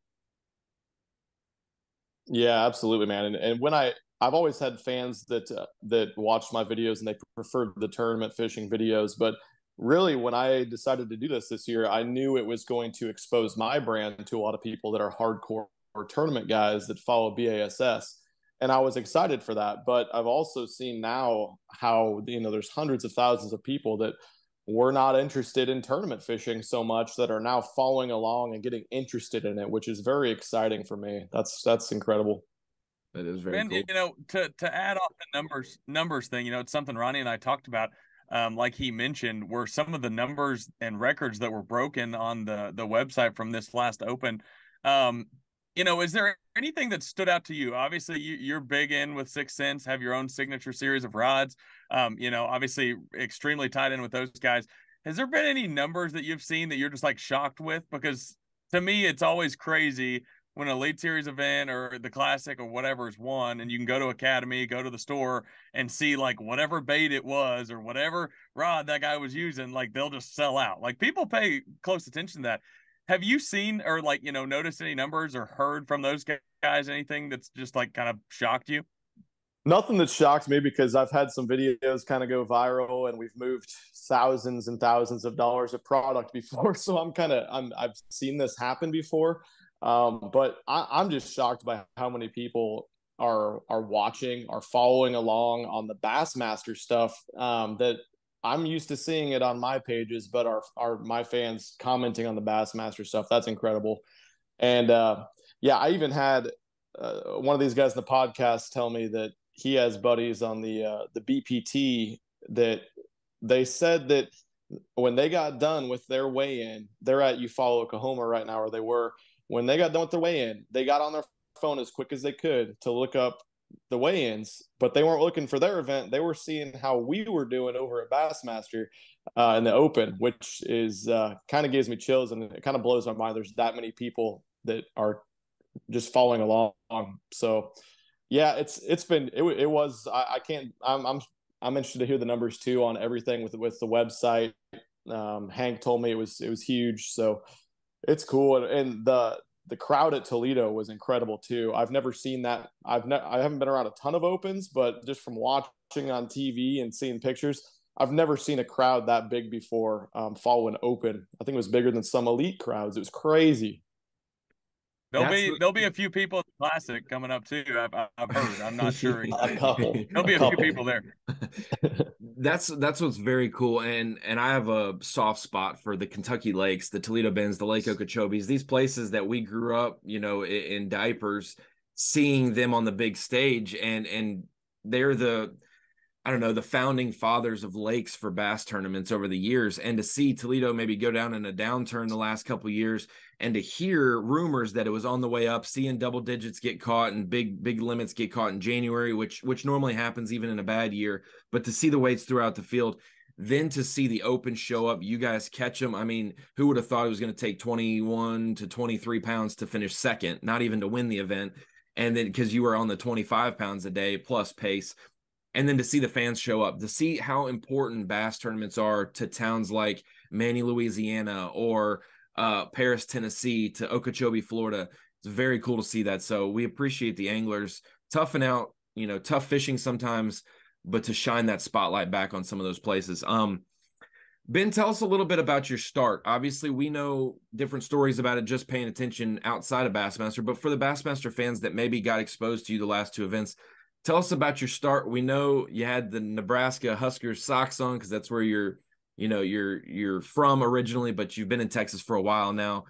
Yeah, absolutely, man. And when I've always had fans that watched my videos and they preferred the tournament fishing videos, but really when I decided to do this year, I knew it was going to expose my brand to a lot of people that are hardcore tournament guys that follow B.A.S.S. And I was excited for that. But I've also seen now how, there's hundreds of thousands of people that were not interested in tournament fishing so much that are now following along and getting interested in it, which is very exciting for me. That's incredible. That is very cool. To add off the numbers thing, it's something Ronnie and I talked about. Like he mentioned, were some of the numbers and records that were broken on the website from this last Open. Is there anything that stood out to you? Obviously, you're big in with 6 Sense, have your own signature series of rods. Obviously extremely tied in with those guys. Has there been any numbers that you've seen that you're just like shocked with? Because to me, it's always crazy when an Elite Series event or the Classic or whatever is won, and you can go to Academy, go to the store and see like whatever bait it was or whatever rod that guy was using, like they'll just sell out. Like people pay close attention to that. Have you seen or noticed any numbers or heard from those guys anything that's just like kind of shocked you? Nothing that shocked me, because I've had some videos kind of go viral and we've moved thousands and thousands of dollars of product before. So I've seen this happen before. But I'm just shocked by how many people are watching, are following along on the Bassmaster stuff, that I'm used to seeing it on my pages, but are my fans commenting on the Bassmaster stuff. That's incredible. And I even had one of these guys in the podcast tell me that he has buddies on the BPT that they said that when they got done with their weigh-in, they're at Eufaula, Oklahoma right now, or they were. When they got done with their weigh-in, they got on their phone as quick as they could to look up the weigh-ins, but they weren't looking for their event. They were seeing how we were doing over at Bassmaster in the Open, which is kind of gives me chills, and it kind of blows my mind. There's that many people that are just following along. So yeah, I'm interested to hear the numbers too on everything with the website. Hank told me it was huge, so it's cool. And the crowd at Toledo was incredible too. I've never seen that. I haven't been around a ton of opens, but just from watching on TV and seeing pictures, I've never seen a crowd that big before follow an Open. I think it was bigger than some elite crowds. It was crazy. There'll be a few people at the Classic coming up too. I've heard. I'm not sure. A couple. There'll be a few people there. That's what's very cool, and I have a soft spot for the Kentucky Lakes, the Toledo Bends, the Lake Okeechobes, these places that we grew up, in diapers, seeing them on the big stage, and they're the founding fathers of lakes for bass tournaments over the years. And to see Toledo maybe go down in a downturn the last couple of years, and to hear rumors that it was on the way up, seeing double digits get caught and big limits get caught in January, which normally happens even in a bad year, but to see the weights throughout the field, then to see the Open show up, you guys catch them. I mean, who would have thought it was going to take 21 to 23 pounds to finish second, not even to win the event. And then because you were on the 25 pounds a day plus pace. And then to see the fans show up, to see how important bass tournaments are to towns like Manny, Louisiana, or Paris, Tennessee to Okeechobee, Florida. It's very cool to see that. So we appreciate the anglers toughing out, tough fishing sometimes, but to shine that spotlight back on some of those places. Ben, tell us a little bit about your start. Obviously, we know different stories about it just paying attention outside of Bassmaster, but for the Bassmaster fans that maybe got exposed to you the last two events, tell us about your start. We know you had the Nebraska Huskers socks on because that's where you're from originally, but you've been in Texas for a while now.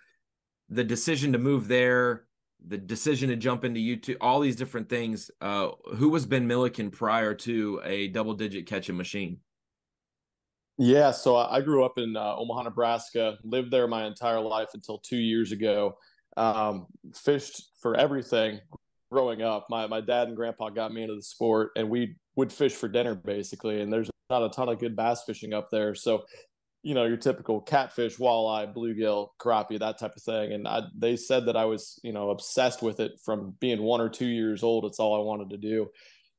The decision to move there, the decision to jump into YouTube, all these different things. Who was Ben Milliken prior to a double-digit catching machine? Yeah, so I grew up in Omaha, Nebraska, lived there my entire life until 2 years ago. Fished for everything growing up. My dad and grandpa got me into the sport, and we would fish for dinner basically. And there's not a ton of good bass fishing up there. So, your typical catfish, walleye, bluegill, crappie, that type of thing. And they said that I was, obsessed with it from being 1 or 2 years old. It's all I wanted to do.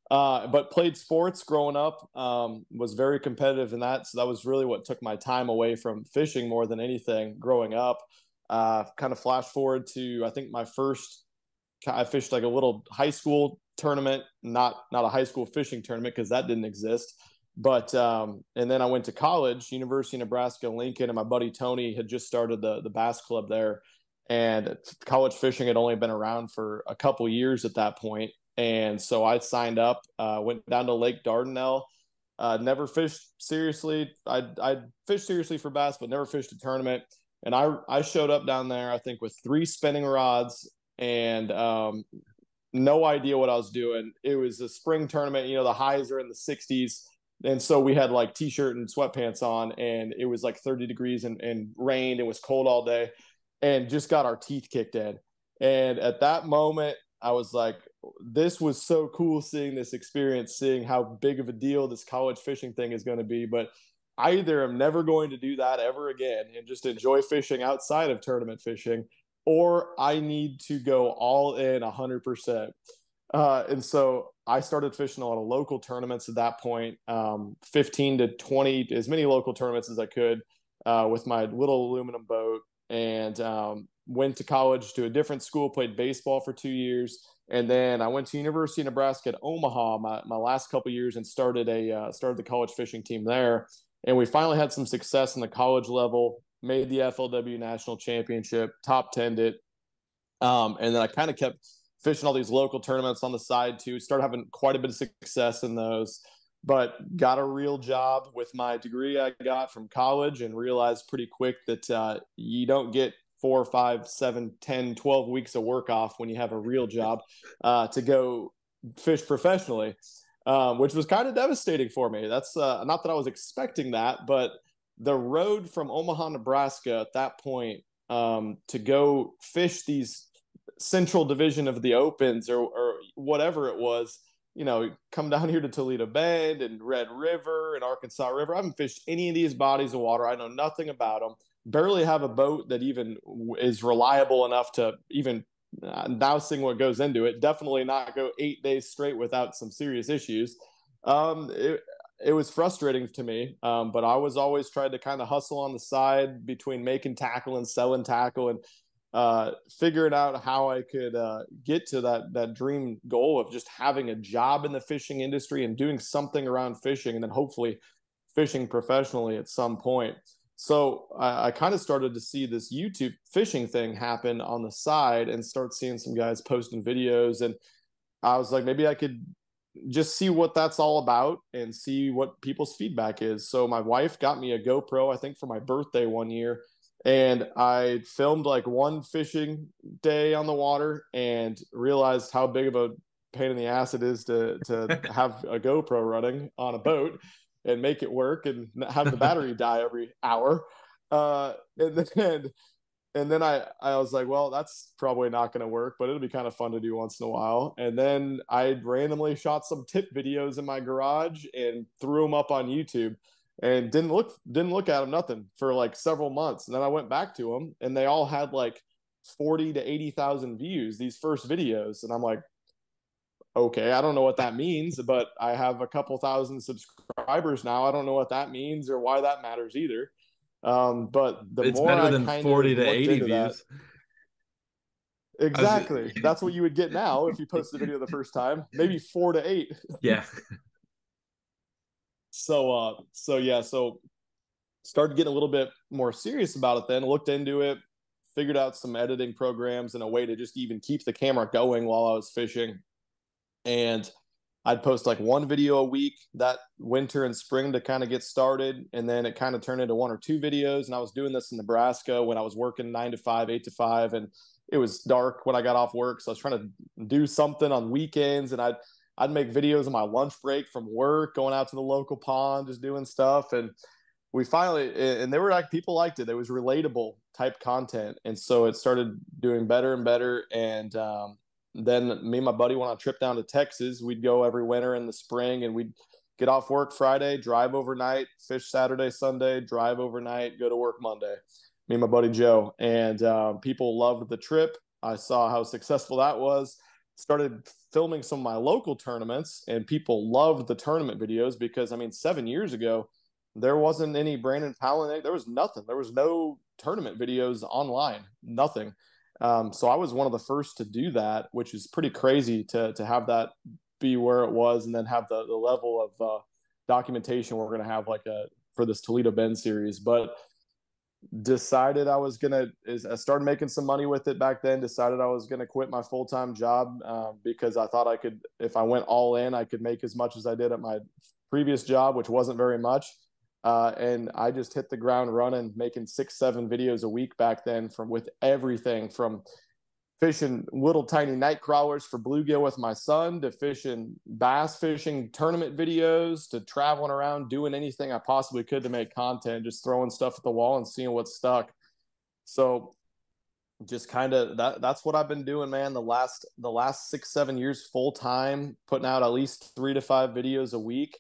But played sports growing up, was very competitive in that. So that was really what took my time away from fishing more than anything growing up. Kind of flash forward to, I think I fished like a little high school tournament, not a high school fishing tournament because that didn't exist. But, and then I went to college, University of Nebraska, Lincoln, and my buddy Tony had just started the bass club there. And college fishing had only been around for a couple years at that point. And so I signed up, went down to Lake Dardanelle, never fished seriously. I'd fished seriously for bass, but never fished a tournament. And I showed up down there, I think, with 3 spinning rods and no idea what I was doing. It was a spring tournament. The highs are in the 60s. And so we had like t-shirt and sweatpants on, and it was like 30 degrees and rained. It was cold all day and just got our teeth kicked in. And at that moment, I was like, this was so cool seeing this experience, seeing how big of a deal this college fishing thing is going to be. But I either am never going to do that ever again and just enjoy fishing outside of tournament fishing, or I need to go all in 100%. And so I started fishing a lot of local tournaments at that point, 15 to 20, as many local tournaments as I could with my little aluminum boat, and went to college to a different school, played baseball for 2 years. And then I went to University of Nebraska at Omaha my last couple of years and started the college fishing team there. And we finally had some success in the college level, made the FLW national championship, top 10'd it. And then I kind of kept fishing all these local tournaments on the side too, started having quite a bit of success in those, but got a real job with my degree I got from college and realized pretty quick that you don't get 4, 5, 7, 10, 12 weeks of work off when you have a real job to go fish professionally, which was kind of devastating for me. That's not that I was expecting that, but the road from Omaha, Nebraska at that point to go fish these central division of the opens or whatever it was, come down here to Toledo Bend and Red River and Arkansas River. I haven't fished any of these bodies of water. I know nothing about them. Barely have a boat that even is reliable enough to even now seeing what goes into it. Definitely not go 8 days straight without some serious issues. It was frustrating to me, but I was always trying to kind of hustle on the side between making tackle and selling tackle and figuring out how I could get to that dream goal of just having a job in the fishing industry and doing something around fishing, and then hopefully fishing professionally at some point. So I kind of started to see this YouTube fishing thing happen on the side and start seeing some guys posting videos. And I was like, maybe I could just see what that's all about and see what people's feedback is. So my wife got me a GoPro, I think for my birthday one year. And I filmed like one fishing day on the water and realized how big of a pain in the ass it is to have a GoPro running on a boat and make it work and have the battery die every hour. And then I was like, well, that's probably not going to work, but it'll be kind of fun to do once in a while. And then I randomly shot some tip videos in my garage and threw them up on YouTube and didn't look at them, nothing, for like several months. And then I went back to them and they all had like 40 to 80,000 views, these first videos. And I'm like, okay, I don't know what that means, but I have a couple thousand subscribers now. I don't know what that means or why that matters either. But the it's more better I than kind 40 of to looked 80 into that, views. exactly, that's what you would get now if you post a video the first time, maybe 4 to 8. Yeah. So started getting a little bit more serious about it then, looked into it, figured out some editing programs and a way to just even keep the camera going while I was fishing. And I'd post like one video a week that winter and spring to kind of get started. And then it kind of turned into 1 or 2 videos. And I was doing this in Nebraska when I was working 9 to 5, 8 to 5. And it was dark when I got off work. So I was trying to do something on weekends. And I'd make videos on my lunch break from work, going out to the local pond, just doing stuff. And we finally, and they were like, people liked it. It was relatable type content. And so it started doing better and better. And then me and my buddy went on a trip down to Texas. We'd go every winter in the spring, and we'd get off work Friday, drive overnight, fish Saturday, Sunday, drive overnight, go to work Monday. Me and my buddy Joe. And people loved the trip. I saw how successful that was. Started filming some of my local tournaments, and people loved the tournament videos because, I mean, 7 years ago, there wasn't any Brandon Powell. There was nothing. There was no tournament videos online, nothing. So I was one of the first to do that, which is pretty crazy to have that be where it was, and then have the level of documentation we're going to have for this Toledo Bend series. But decided I started making some money with it back then, decided I was going to quit my full-time job because I thought I could, if I went all in, I could make as much as I did at my previous job, which wasn't very much. And I just hit the ground running, making 6-7 videos a week back then, with everything from fishing little tiny night crawlers for bluegill with my son, to fishing bass fishing tournament videos, to traveling around doing anything I possibly could to make content, just throwing stuff at the wall and seeing what stuck. So just kind of that's what I've been doing, man. The last 6-7 years full time, putting out at least 3 to 5 videos a week.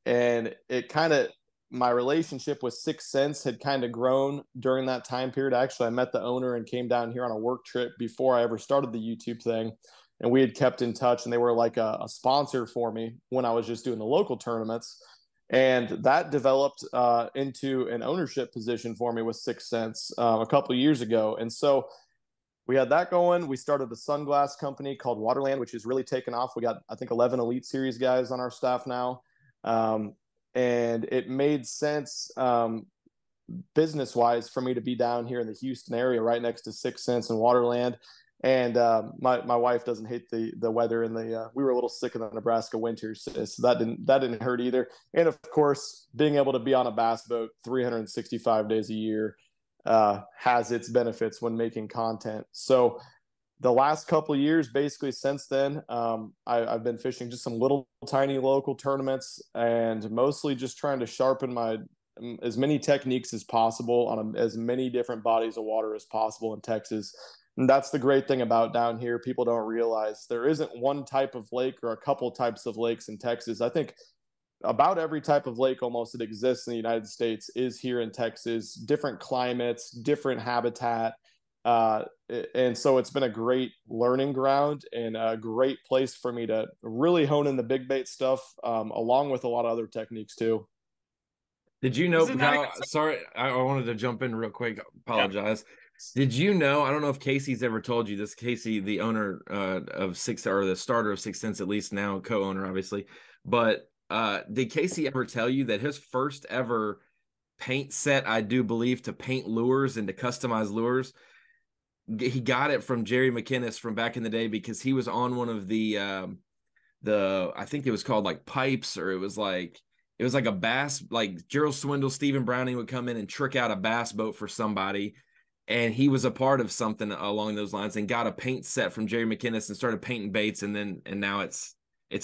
And it kind of, my relationship with 6th Sense had kind of grown during that time period. Actually, I met the owner and came down here on a work trip before I ever started the YouTube thing. And we had kept in touch, and they were like a sponsor for me when I was just doing the local tournaments. And that developed into an ownership position for me with 6th Sense a couple of years ago. And so we had that going. We started a sunglass company called Waterland, which has really taken off. We got, I think, 11 Elite Series guys on our staff now. And it made sense business wise for me to be down here in the Houston area, right next to 6th Sense and Waterland. And my wife doesn't hate the weather, and we were a little sick in the Nebraska winters, so that didn't hurt either. And of course, being able to be on a bass boat 365 days a year has its benefits when making content. So the last couple of years, basically since then, I've been fishing just some little tiny local tournaments, and mostly just trying to sharpen as many techniques as possible on as many different bodies of water as possible in Texas. And that's the great thing about down here. People don't realize there isn't one type of lake or a couple types of lakes in Texas. I think about every type of lake almost that exists in the United States is here in Texas. Different climates, different habitat. And so it's been a great learning ground and a great place for me to really hone in the big bait stuff, along with a lot of other techniques too. Did you know, sorry, I wanted to jump in real quick. Apologize. Yeah. Did you know, I don't know if Casey's ever told you this, Casey, the owner of the starter of 6th Sense, at least now co-owner, obviously, but did Casey ever tell you that his first ever paint set, I do believe, to paint lures and to customize lures, he got it from Jerry McInnes from back in the day, because he was on one of the I think it was called like pipes, or it was like a bass, like Gerald Swindle, Stephen Browning would come in and trick out a bass boat for somebody. And he was a part of something along those lines and got a paint set from Jerry McInnes and started painting baits. And now it's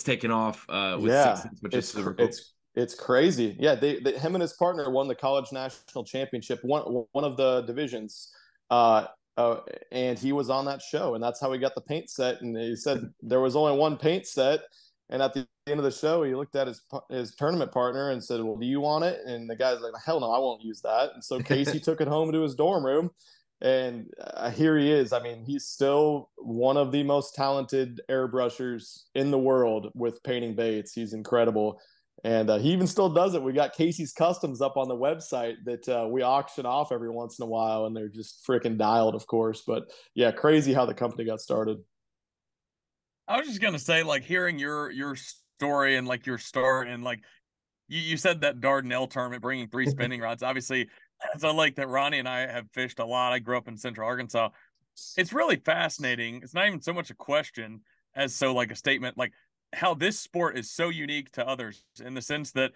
taken off with 6th Sense, which is super cool. It's crazy. Yeah. Him and his partner won the college national championship, one of the divisions. And he was on that show, and that's how he got the paint set. And he said there was only one paint set. And at the end of the show, he looked at his tournament partner and said, "Well, do you want it?" And the guy's like, "Hell no, I won't use that." And so Casey took it home to his dorm room, and here he is. I mean, he's still one of the most talented airbrushers in the world with painting baits. He's incredible. And he even still does it. We got Casey's Customs up on the website that we auction off every once in a while, and they're just freaking dialed, of course. But yeah, crazy how the company got started. I was just gonna say, like, hearing your story and like your start, and like you said that Dardanelle tournament, bringing 3 spinning rods. Obviously, it's a lake that Ronnie and I have fished a lot. I grew up in Central Arkansas. It's really fascinating. It's not even so much a question as so like a statement, like how this sport is so unique to others in the sense that,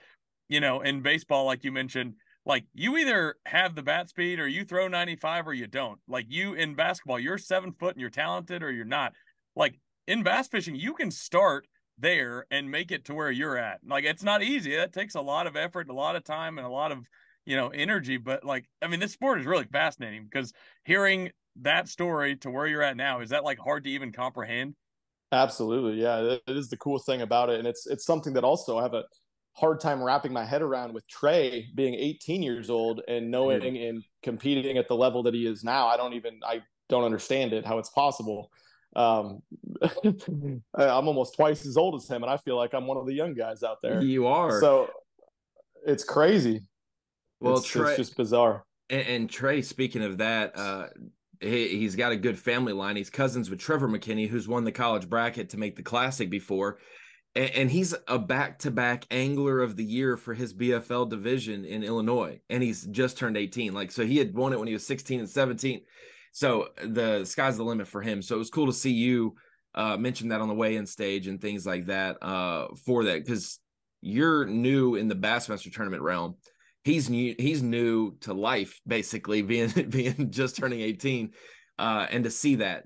in baseball, like you mentioned, like you either have the bat speed or you throw 95 or you don't. Like you in basketball, you're 7 foot and you're talented or you're not. Like in bass fishing, you can start there and make it to where you're at. Like it's not easy. That takes a lot of effort, a lot of time, and a lot of energy. But like, I mean, this sport is really fascinating because hearing that story to where you're at now, is that like hard to even comprehend? Absolutely. Yeah, it is the cool thing about it. And it's something that also I have a hard time wrapping my head around with Trey being 18 years old and knowing and competing at the level that he is now. I don't understand it, how it's possible. I'm almost twice as old as him, and I feel like I'm one of the young guys out there. You are. So it's crazy. Well, it's Trey, just bizarre. And Trey, speaking of that, he's got a good family line. He's cousins with Trevor McKinney, who's won the college bracket to make the Classic before. And he's a back-to-back angler of the year for his BFL division in Illinois. And he's just turned 18. Like, so he had won it when he was 16 and 17. So the sky's the limit for him. So it was cool to see you mention that on the weigh-in stage and things like that for that, because you're new in the Bassmaster tournament realm. He's new to life, basically, being just turning 18. And to see that,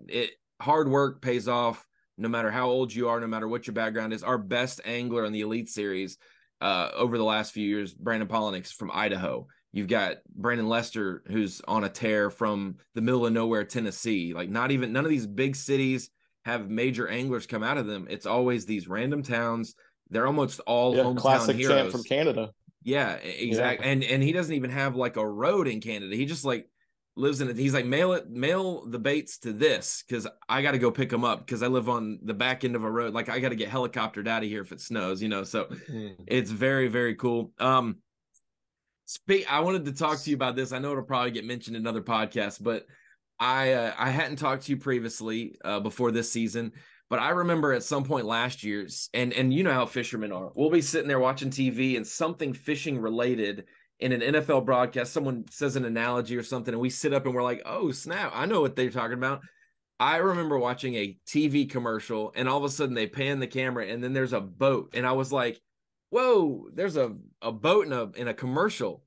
hard work pays off no matter how old you are, no matter what your background is. Our best angler in the Elite Series over the last few years, Brandon Polinick's from Idaho. You've got Brandon Lester, who's on a tear from the middle of nowhere, Tennessee. Like none of these big cities have major anglers come out of them. It's always these random towns. They're almost all hometown classic heroes. champ from Canada. Yeah, exactly. Yeah. And he doesn't even have like a road in Canada. He just like lives in it. He's like, mail the baits to this because I got to go pick them up because I live on the back end of a road. Like I got to get helicoptered out of here if it snows, So it's very, very cool. I wanted to talk to you about this. I know it'll probably get mentioned in other podcasts, but I hadn't talked to you previously before this season. But I remember at some point last year, and you know how fishermen are. We'll be sitting there watching TV and something fishing related in an NFL broadcast, someone says an analogy or something, and we sit up and we're like, oh, snap, I know what they're talking about. I remember watching a TV commercial, and all of a sudden they pan the camera, and then there's a boat. And I was like, whoa, there's a boat in a commercial.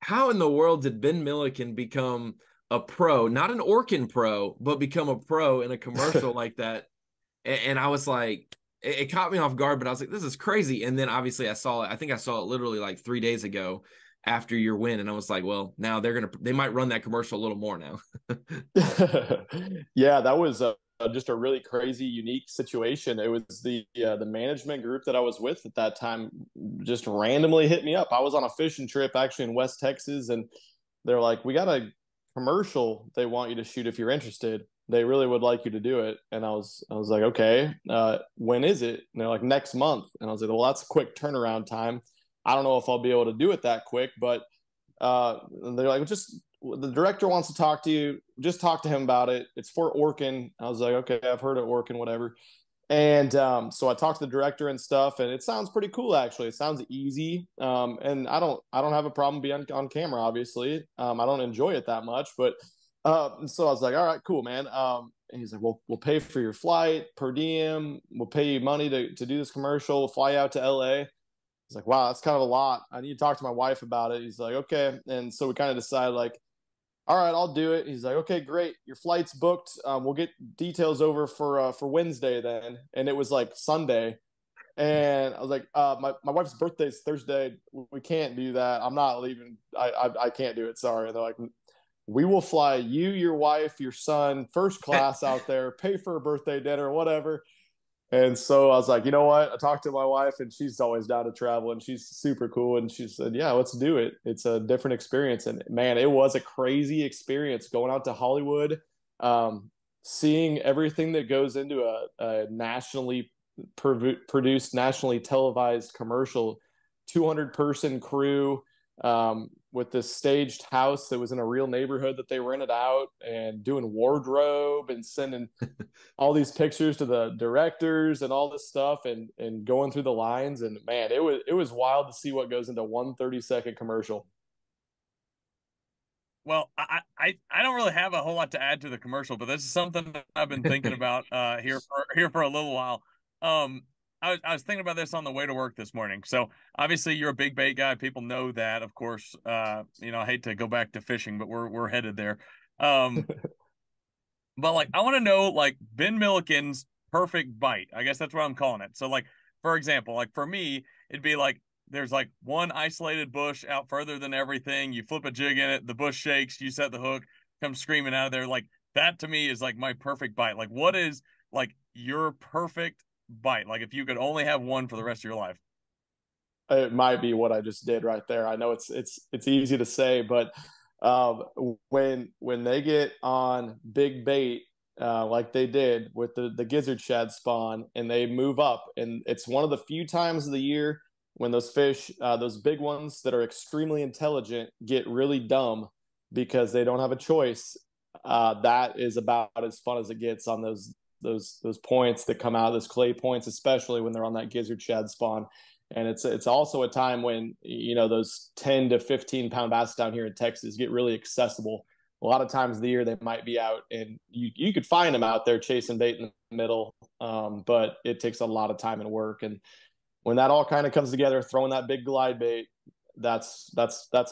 How in the world did Ben Milliken become a pro, not an Orkin pro, but become a pro in a commercial like that? And I was like, it caught me off guard, but I was like, this is crazy. And then obviously I saw it. I think I saw it literally like 3 days ago after your win. And I was like, well, now they might run that commercial a little more now. Yeah, that was just a really crazy, unique situation. It was the management group that I was with at that time just randomly hit me up. I was on a fishing trip actually in West Texas, and they're like, we got a commercial they want you to shoot if you're interested. They really would like you to do it. And I was like, okay, when is it? And they're like, next month. And I was like, well, that's a quick turnaround time. I don't know if I'll be able to do it that quick, but they're like, just the director wants to talk to you. Just talk to him about it. It's for Orkin. I was like, okay, I've heard of Orkin, whatever. And so I talked to the director and stuff, and it sounds pretty cool, actually. It sounds easy. And I don't have a problem being on camera, obviously. I don't enjoy it that much, but so I was like, all right, cool, man. And he's like, we'll pay for your flight, per diem. We'll pay you money to do this commercial. We'll fly out to LA. I was like, wow, that's kind of a lot. I need to talk to my wife about it. He's like, okay. And so we kind of decided like, all right, I'll do it. He's like, okay, great. Your flight's booked. We'll get details over for Wednesday then. And it was like Sunday. And I was like, my wife's birthday's Thursday. We can't do that. I'm not leaving. I can't do it. Sorry. And they're like, we will fly you, your wife, your son, first class out there, pay for a birthday dinner, whatever. And so I was like, you know what? I talked to my wife, and she's always down to travel, and she's super cool. And she said, yeah, let's do it. It's a different experience. And man, it was a crazy experience going out to Hollywood, seeing everything that goes into a nationally produced, nationally televised commercial. 200-person crew with this staged house that was in a real neighborhood that they rented out, and doing wardrobe and sending all these pictures to the directors and all this stuff, and going through the lines. And man, it was wild to see what goes into one 30-second commercial. Well, I don't really have a whole lot to add to the commercial, but this is something that I've been thinking about here for a little while. I was thinking about this on the way to work this morning. So obviously you're a big bait guy. People know that, of course. I hate to go back to fishing, but we're headed there. But like, I want to know like Ben Milliken's perfect bite. I guess that's what I'm calling it. So like, for example, like for me, it'd be like there's like one isolated bush out further than everything. You flip a jig in it, the bush shakes, you set the hook, comes screaming out of there. Like that to me is like my perfect bite. Like what is like your perfect bite? Like if you could only have one for the rest of your life. It might be what I just did right there. I know it's easy to say, but when they get on big bait, like they did with the gizzard shad spawn, and they move up, and it's one of the few times of the year when those fish, those big ones that are extremely intelligent, get really dumb because they don't have a choice. That is about as fun as it gets on those points that come out of those clay points, especially when they're on that gizzard shad spawn. And it's also a time when, those 10 to 15 pound bass down here in Texas get really accessible. A lot of times of the year they might be out, and you could find them out there chasing bait in the middle. But it takes a lot of time and work. And when that all kind of comes together, throwing that big glide bait, that's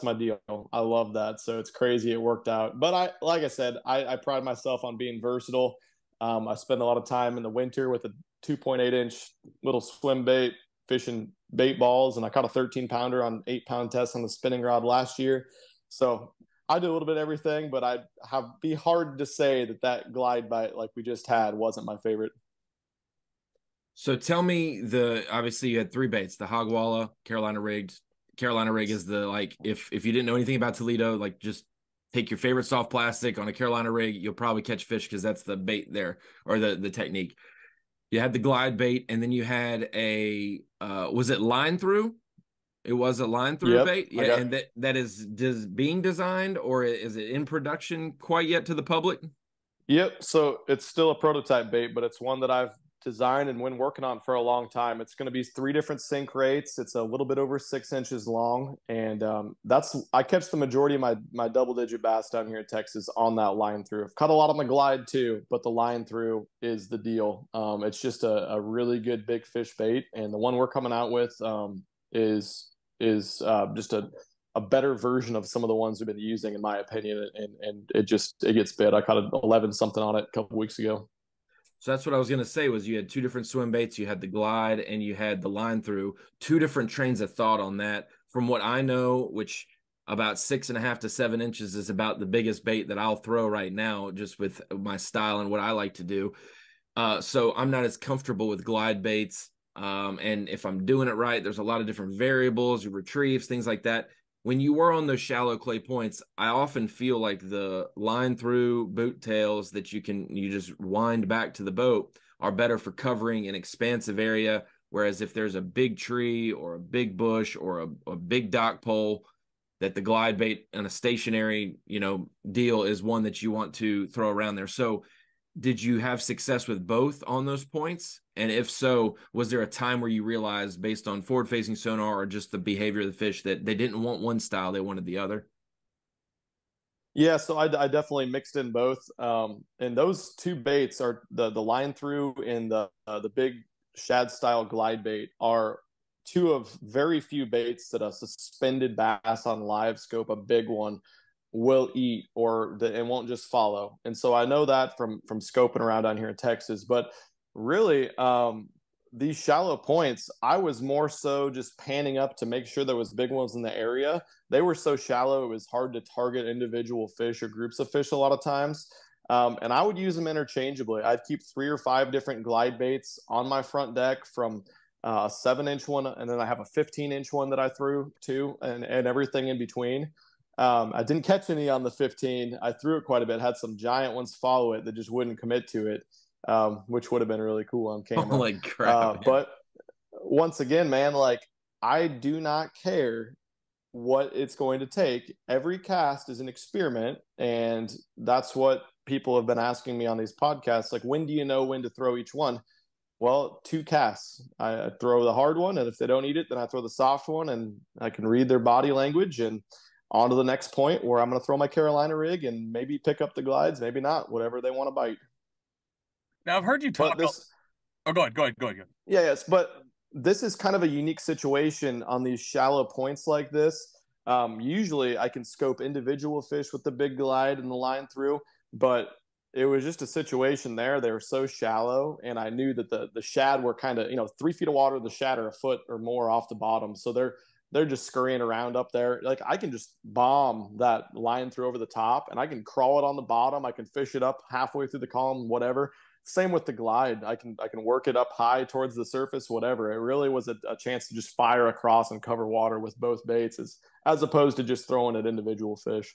my deal. I love that. So it's crazy it worked out. But like I said, I pride myself on being versatile. I spend a lot of time in the winter with a 2.8-inch little swim bait, fishing bait balls, and I caught a 13-pounder on 8-pound test on the spinning rod last year. So I do a little bit of everything, but I'd be hard to say that glide bite like we just had wasn't my favorite. So tell me, obviously you had 3 baits: the hog walla, Carolina rigged. Carolina rig is the, like, if you didn't know anything about Toledo, like just take your favorite soft plastic on a Carolina rig, you'll probably catch fish because that's the bait there, or the technique. You had the glide bait, and then you had a was it line through? It was a line through bait. Yeah, and that is being designed, or is it in production quite yet to the public? Yep. So it's still a prototype bait, but it's one that I've designed and been working on for a long time. It's going to be 3 different sink rates. It's a little bit over 6 inches long, and I catch the majority of my double-digit bass down here in Texas on that line through. I've caught a lot on the glide too, but the line through is the deal. It's just a really good big fish bait, and the one we're coming out with is just a better version of some of the ones we've been using, in my opinion, and it gets bit. I caught an 11 something on it a couple weeks ago. So that's what I was going to say, was you had 2 different swim baits. You had the glide and you had the line through. 2 different trains of thought on that. From what I know, which about 6.5 to 7 inches is about the biggest bait that I'll throw right now, just with my style and what I like to do. So I'm not as comfortable with glide baits. And if I'm doing it right, there's a lot of different variables, your retrieves, things like that. When you were on those shallow clay points, I often feel like the line through boot tails that you just wind back to the boat are better for covering an expansive area. Whereas if there's a big tree or a big bush or a big dock pole, that the glide bait and a stationary, deal is one that you want to throw around there. So did you have success with both on those points? And if so, was there a time where you realized, based on forward-facing sonar or just the behavior of the fish, that they didn't want one style, they wanted the other? Yeah, so I definitely mixed in both. And those 2 baits are the line through and the big shad style glide bait are 2 of very few baits that a suspended bass on live scope, a big one, will eat and won't just follow. And so I know that from scoping around down here in Texas. But really, these shallow points, I was more so just panning up to make sure there was big ones in the area. They were so shallow, it was hard to target individual fish or groups of fish a lot of times. And I would use them interchangeably. I'd keep 3 or 5 different glide baits on my front deck, from a 7-inch one, and then I have a 15-inch one that I threw too, and everything in between. I didn't catch any on the 15. I threw it quite a bit, had some giant ones follow it that just wouldn't commit to it, which would have been really cool on camera. Holy crap. But once again, man, like I do not care what it's going to take. Every cast is an experiment, and that's what people have been asking me on these podcasts. Like, when do you know when to throw each one? Well, 2 casts. I throw the hard one, and if they don't eat it, then I throw the soft one, and I can read their body language, and on to the next point where I'm going to throw my Carolina rig and maybe pick up the glides, maybe not, whatever they want to bite. Now I've heard you talk. But this, oh, go ahead. yeah, yes, but this is kind of a unique situation on these shallow points like this. Usually I can scope individual fish with the big glide and the line through, but it was just a situation there. They were so shallow, and I knew that the shad were kind of, 3 feet of water, the shad are a foot or more off the bottom. So they're just scurrying around up there. Like, I can just bomb that line through over the top, and I can crawl it on the bottom. I can fish it up halfway through the column, whatever. Same with the glide. I can work it up high towards the surface, whatever. It really was a chance to just fire across and cover water with both baits, as opposed to just throwing at individual fish.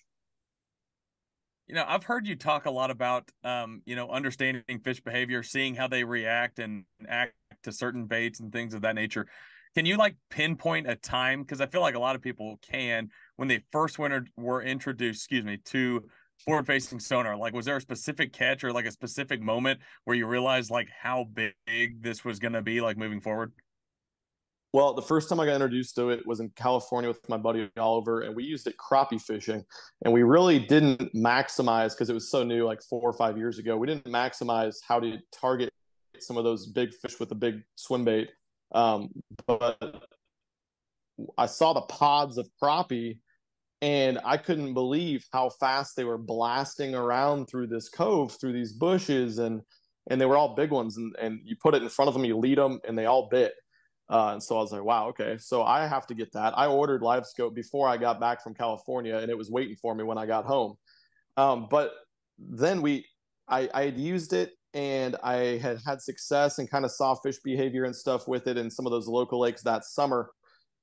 I've heard you talk a lot about, understanding fish behavior, seeing how they react and act to certain baits and things of that nature. Can you pinpoint a time? Because I feel like a lot of people can, when they first were introduced, to forward-facing sonar. Was there a specific catch or a specific moment where you realized how big this was going to be moving forward? Well, the first time I got introduced to it was in California with my buddy Oliver, and we used it crappie fishing. And we really didn't maximize, because it was so new, 4 or 5 years ago. We didn't maximize how to target some of those big fish with a big swim bait. But I saw the pods of crappie, and I couldn't believe how fast they were blasting around through this cove, through these bushes, and they were all big ones. And you put it in front of them, you lead them, and they all bit. And so I was like, wow, okay, so I have to get that. I ordered live scope before I got back from California, and it was waiting for me when I got home. But then I had used it, and I had success and kind of saw fish behavior and stuff with it in some of those local lakes that summer.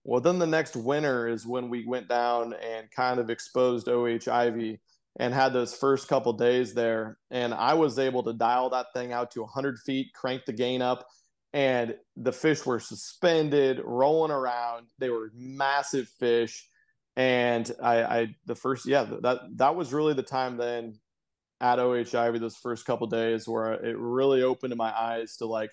Well, then the next winter is when we went down and kind of exposed OH Ivy and had those first couple days there. And I was able to dial that thing out to 100 feet, crank the gain up, and the fish were suspended, rolling around. They were massive fish. And that was really the time then at OH Ivy, those first couple days, where it really opened my eyes to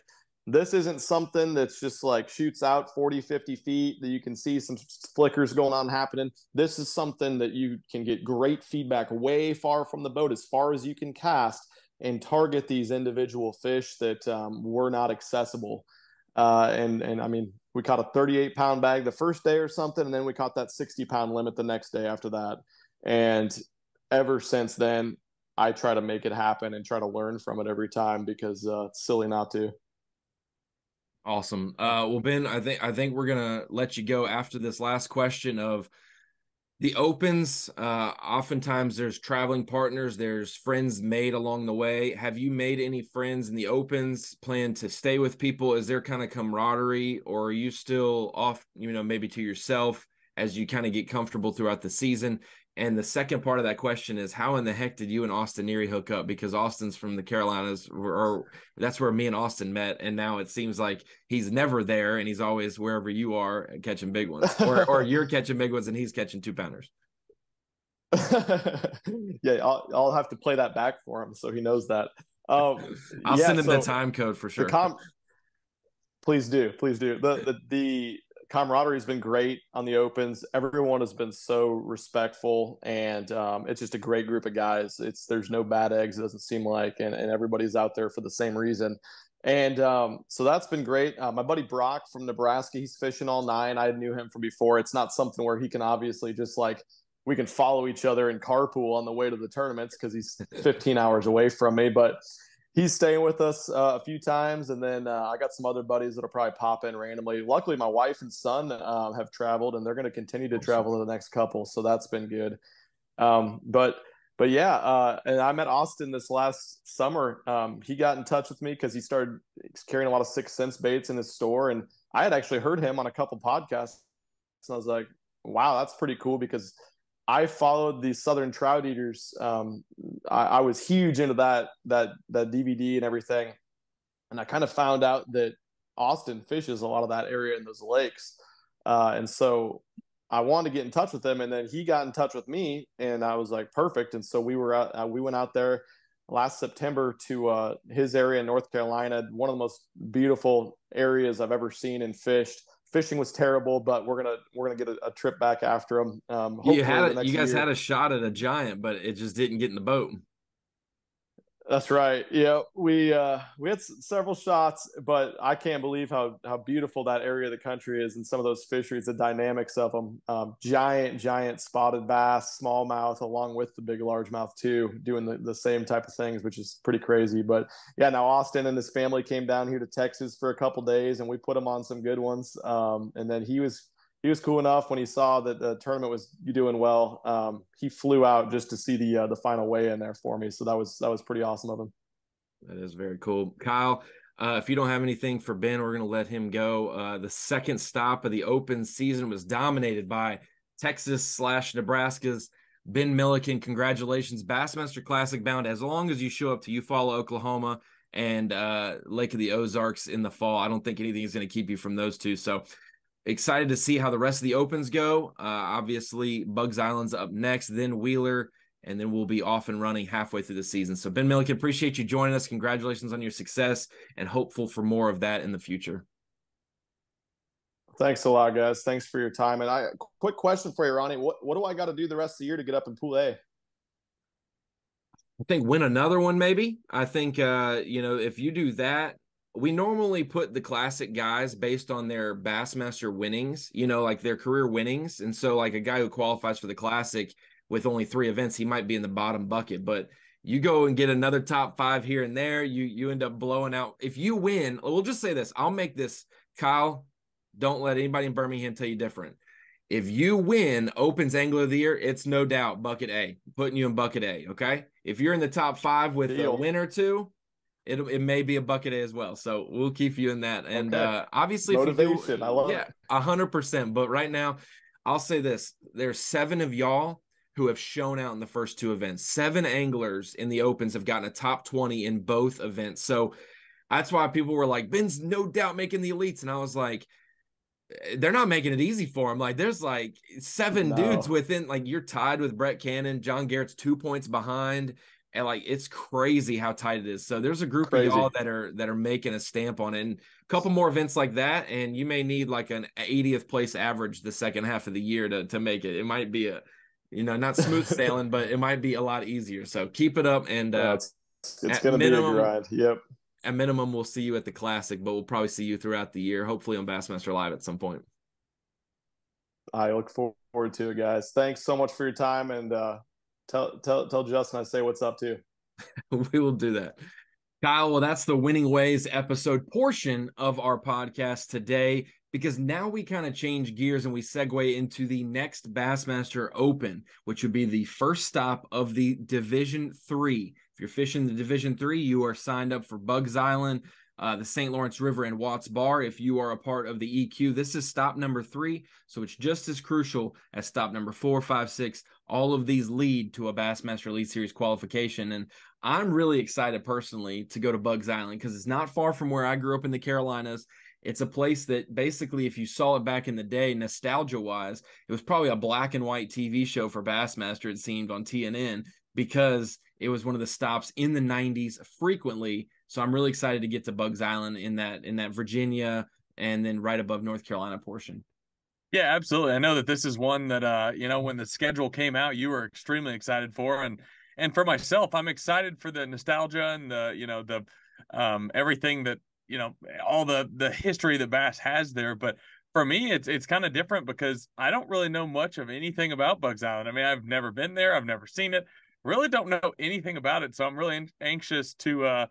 this isn't something that's just shoots out 40, 50 feet that you can see some flickers going on happening. This is something that you can get great feedback way far from the boat, as far as you can cast, and target these individual fish that were not accessible. And I mean, we caught a 38-pound bag the first day or something, and then we caught that 60-pound limit the next day after that. And ever since then, I try to make it happen and try to learn from it every time, because it's silly not to. Awesome. Well, Ben, I think we're gonna let you go after this last question of the opens. Oftentimes there's traveling partners, there's friends made along the way. Have you made any friends in the opens? Plan to stay with people? Is there kind of camaraderie, or are you still off, maybe to yourself as you kind of get comfortable throughout the season? And the second part of that question is, how in the heck did you and Austin Neary hook up? Because Austin's from the Carolinas, or that's where me and Austin met. And now it seems like he's never there, and he's always wherever you are catching big ones, or you're catching big ones and he's catching 2-pounders. Yeah, I'll have to play that back for him so he knows that. I'll send him the time code for sure. Please do. The camaraderie has been great on the opens. Everyone has been so respectful, and it's just a great group of guys. There's no bad eggs, it doesn't seem like, and everybody's out there for the same reason. And so that's been great. My buddy Brock from Nebraska, he's fishing all 9. I knew him from before. It's not something where he can obviously just we can follow each other and carpool on the way to the tournaments, because he's 15 hours away from me, but he's staying with us a few times. And then I got some other buddies that'll probably pop in randomly. Luckily, my wife and son have traveled, and they're going to continue to travel in the next couple. So that's been good. But yeah, and I met Austin this last summer. He got in touch with me because he started carrying a lot of 6 cents baits in his store. And I had actually heard him on a couple podcasts. And I was like, wow, that's pretty cool, because I followed the Southern Trout Eaters. I was huge into that DVD and everything. And I kind of found out that Austin fishes a lot of that area in those lakes. And so I wanted to get in touch with him, and then he got in touch with me, and I was like, perfect. And so we went out there last September to his area in North Carolina, one of the most beautiful areas I've ever seen and fished. Fishing was terrible, but we're gonna get a trip back after him. Hopefully You guys had a shot at a giant, but it just didn't get in the boat. That's right. Yeah, we had several shots, but I can't believe how beautiful that area of the country is, and some of those fisheries, the dynamics of them. Giant spotted bass, smallmouth, along with the big largemouth too, doing the same type of things, which is pretty crazy. But yeah, now Austin and his family came down here to Texas for a couple days, and we put him on some good ones. And then he was cool enough when he saw that the tournament was doing well. He flew out just to see the final weigh in there for me. So that was pretty awesome of him. That is very cool. Kyle, if you don't have anything for Ben, we're going to let him go. The second stop of the open season was dominated by Texas/Nebraska's Ben Milliken. Congratulations. Bassmaster Classic bound as long as you show up to Eufaula, Oklahoma and Lake of the Ozarks in the fall. I don't think anything is going to keep you from those two. So excited to see how the rest of the opens go. Obviously, Bugs Island's up next, then Wheeler, and then we'll be off and running halfway through the season. So, Ben Milliken, appreciate you joining us. Congratulations on your success, and hopeful for more of that in the future. Thanks a lot, guys. Thanks for your time. And quick question for you, Ronnie. What do I got to do the rest of the year to get up in Pool A? I think win another one, maybe. I think, if you do that, we normally put the classic guys based on their Bassmaster winnings, like their career winnings. And so like a guy who qualifies for the classic with only 3 events, he might be in the bottom bucket, but you go and get another top 5 here and there. You end up blowing out. If you win, we'll just say this, I'll make this, Kyle, don't let anybody in Birmingham tell you different. If you win Opens Angler of the Year, it's no doubt bucket A, putting you in bucket A. Okay. If you're in the top 5 with a win or 2, it may be a bucket A as well. So we'll keep you in that. And obviously, motivation. If you I love it. 100%. But right now, I'll say this: there's 7 of y'all who have shown out in the first 2 events. 7 anglers in the Opens have gotten a top 20 in both events. So that's why people were like, Ben's no doubt making the elites. And I was like, they're not making it easy for him. Like there's like 7 dudes within, like you're tied with Brett Cannon. John Garrett's 2 points behind. And like it's crazy how tight it is. So there's a group of y'all that are making a stamp on it. And a couple more events like that, and you may need like an 80th place average the second half of the year to make it. It might be not smooth sailing, but it might be a lot easier. So keep it up, and it's going to be a grind. Yep. At minimum, we'll see you at the Classic, but we'll probably see you throughout the year, hopefully on Bassmaster Live at some point. I look forward to it, guys. Thanks so much for your time, and Tell Justin I say what's up too. We will do that. Kyle, well, that's the Winning Ways episode portion of our podcast today, because now we kind of change gears and we segue into the next Bassmaster Open, which would be the first stop of the Division 3. If you're fishing the Division 3, you are signed up for Bugs Island, the St. Lawrence River, and Watts Bar. If you are a part of the EQ, this is stop number 3, so it's just as crucial as stop number 4, 5, 6. All of these lead to a Bassmaster Elite Series qualification, and I'm really excited personally to go to Bugs Island because it's not far from where I grew up in the Carolinas. It's a place that basically, if you saw it back in the day, nostalgia-wise, it was probably a black and white TV show for Bassmaster, it seemed, on TNN, because it was one of the stops in the 90s frequently. So I'm really excited to get to Bugs Island in that Virginia and then right above North Carolina portion. Yeah, absolutely. I know that this is one that, when the schedule came out, you were extremely excited for. And for myself, I'm excited for the nostalgia and the everything that, all the history that Bass has there. But for me, it's kind of different because I don't really know much of anything about Bugs Island. I mean, I've never been there. I've never seen it. Really don't know anything about it. So I'm really anxious to,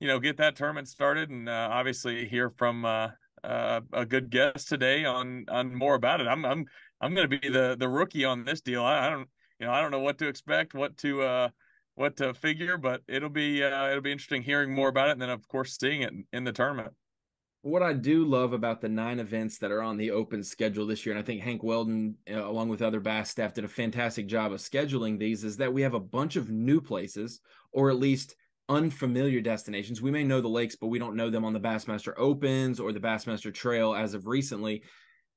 get that tournament started and obviously hear from a good guest today on more about it. I'm going to be the rookie on this deal. I don't know what to expect, what to figure, but it'll be interesting hearing more about it, and then of course seeing it in the tournament. What I do love about the 9 events that are on the Open schedule this year, and I think Hank Weldon, along with other Bass staff, did a fantastic job of scheduling these, is that we have a bunch of new places, or at least unfamiliar destinations. We may know the lakes, but we don't know them on the Bassmaster Opens or the Bassmaster Trail as of recently.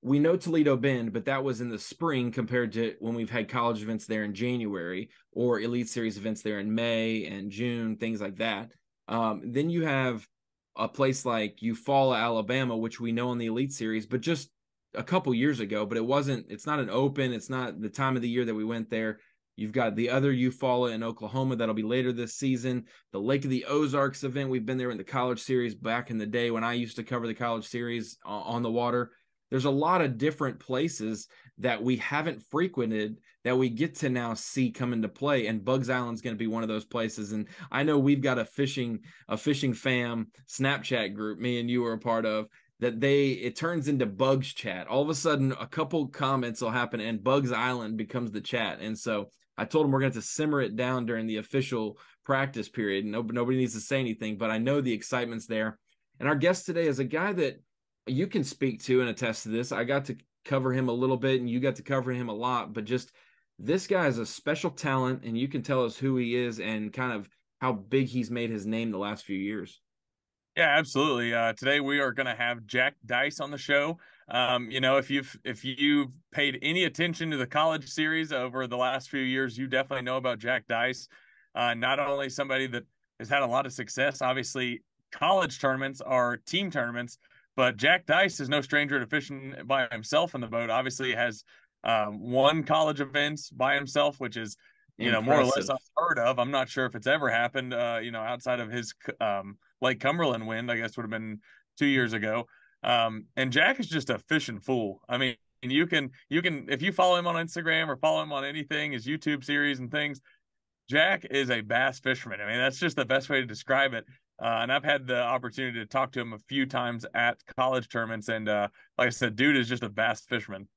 we know Toledo Bend, but that was in the spring compared to when we've had college events there in January or Elite Series events there in May and June, things like that. Then you have a place like Eufaula, Alabama, which we know in the Elite Series, but just a couple years ago, but it's not an open. It's not the time of the year that we went there. You've got the other Eufaula in Oklahoma that'll be later this season. The Lake of the Ozarks event, we've been there in the college series back in the day when I used to cover the college series on the water. There's a lot of different places that we haven't frequented that we get to now see come into play, and Bugs Island's going to be one of those places. And I know we've got a fishing fam Snapchat group me and you are a part of, that it turns into Bugs chat. All of a sudden a couple comments will happen and Bugs Island becomes the chat. And so I told him we're going to have to simmer it down during the official practice period. Nobody needs to say anything, but I know the excitement's there. And our guest today is a guy that you can speak to and attest to this. I got to cover him a little bit and you got to cover him a lot, but just this guy is a special talent, and you can tell us who he is and kind of how big he's made his name the last few years. Yeah, absolutely. Today we are going to have Jack Dice on the show. If you've paid any attention to the college series over the last few years, you definitely know about Jack Dice. Not only somebody that has had a lot of success, obviously college tournaments are team tournaments, but Jack Dice is no stranger to fishing by himself in the boat. Obviously has won college events by himself, which is, more or less unheard of. I'm not sure if it's ever happened, outside of his Lake Cumberland win, I guess would have been 2 years ago. And Jack is just a fishing fool. I mean, you can, if you follow him on Instagram or follow him on anything, his YouTube series and things, Jack is a bass fisherman. I mean, that's just the best way to describe it. And I've had the opportunity to talk to him a few times at college tournaments. And like I said, dude is just a bass fisherman.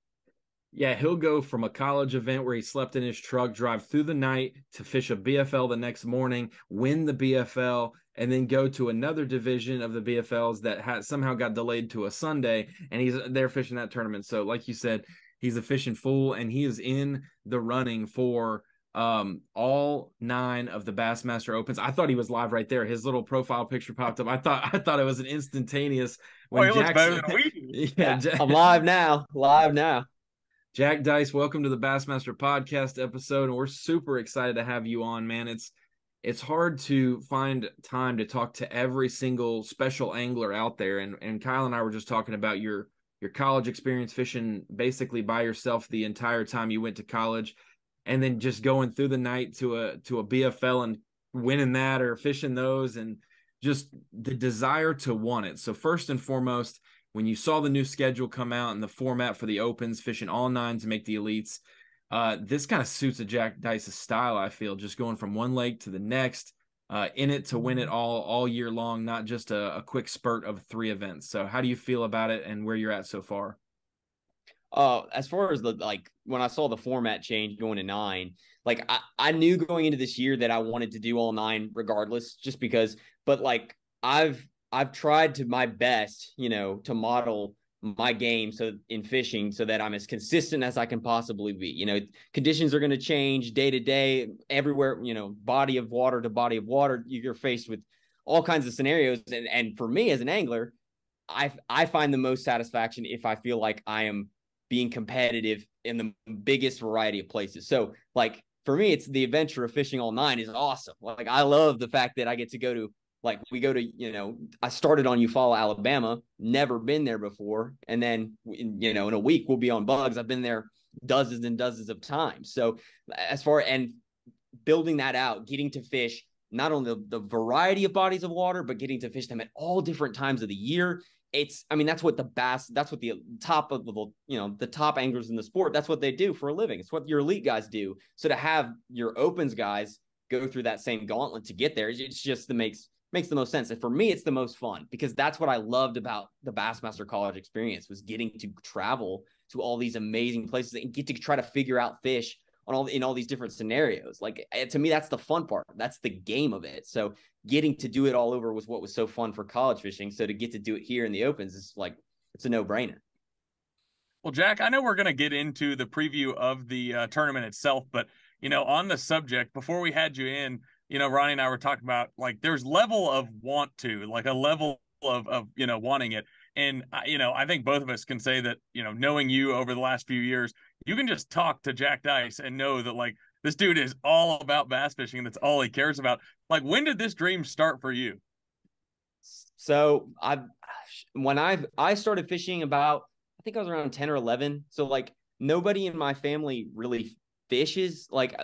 Yeah, he'll go from a college event where he slept in his truck, drive through the night to fish a BFL the next morning, win the BFL, and then go to another division of the BFLs that somehow got delayed to a Sunday, and he's there fishing that tournament. So like you said, he's a fishing fool, and he is in the running for all 9 of the Bassmaster Opens. I thought he was live right there. His little profile picture popped up. I thought it was an instantaneous when he looks better than we. Yeah, I'm live now. Jack Dice, welcome to the Bassmaster Podcast episode, and we're super excited to have you on, man. It's hard to find time to talk to every single special angler out there, and Kyle and I were just talking about your college experience fishing basically by yourself the entire time you went to college, and then just going through the night to a BFL and winning that or fishing those, and just the desire to want it. So first and foremost, when you saw the new schedule come out and the format for the Opens, fishing all 9 to make the elites, this kind of suits a Jack Dice's style, I feel, just going from one lake to the next, in it to win it all year long, not just a quick spurt of 3 events. So how do you feel about it and where you're at so far? As far as when I saw the format change going to 9, I knew going into this year that I wanted to do all 9 regardless, just because, but I've tried to my best, to model my game in fishing so that I'm as consistent as I can possibly be. Conditions are going to change day to day everywhere, body of water to body of water. You're faced with all kinds of scenarios. And for me as an angler, I find the most satisfaction if I feel like I am being competitive in the biggest variety of places. So for me, it's the adventure of fishing all 9 is awesome. I love the fact that I get to go to, we go to, I started on Eufaula, Alabama, never been there before. And then, in a week we'll be on Bugs. I've been there dozens and dozens of times. So and building that out, getting to fish, not only the variety of bodies of water, but getting to fish them at all different times of the year. That's what that's what the top of the top anglers in the sport, that's what they do for a living. It's what your elite guys do. So to have your Opens guys go through that same gauntlet to get there, it's just makes the most sense. And for me, it's the most fun because that's what I loved about the Bassmaster College experience, was getting to travel to all these amazing places and get to try to figure out fish in all these different scenarios. To me, that's the fun part. That's the game of it. So getting to do it all over was what was so fun for college fishing. So to get to do it here in the Opens is it's a no-brainer. Well, Jack, I know we're going to get into the preview of the tournament itself, but, on the subject, before we had you in, Ronnie and I were talking about there's level of want to, a level of wanting it. And I think both of us can say that, knowing you over the last few years, you can just talk to Jack Dice and know that like this dude is all about bass fishing and that's all he cares about. Like, when did this dream start for you? So when I started fishing about, I think I was around 10 or 11. So like nobody in my family really fishes. Like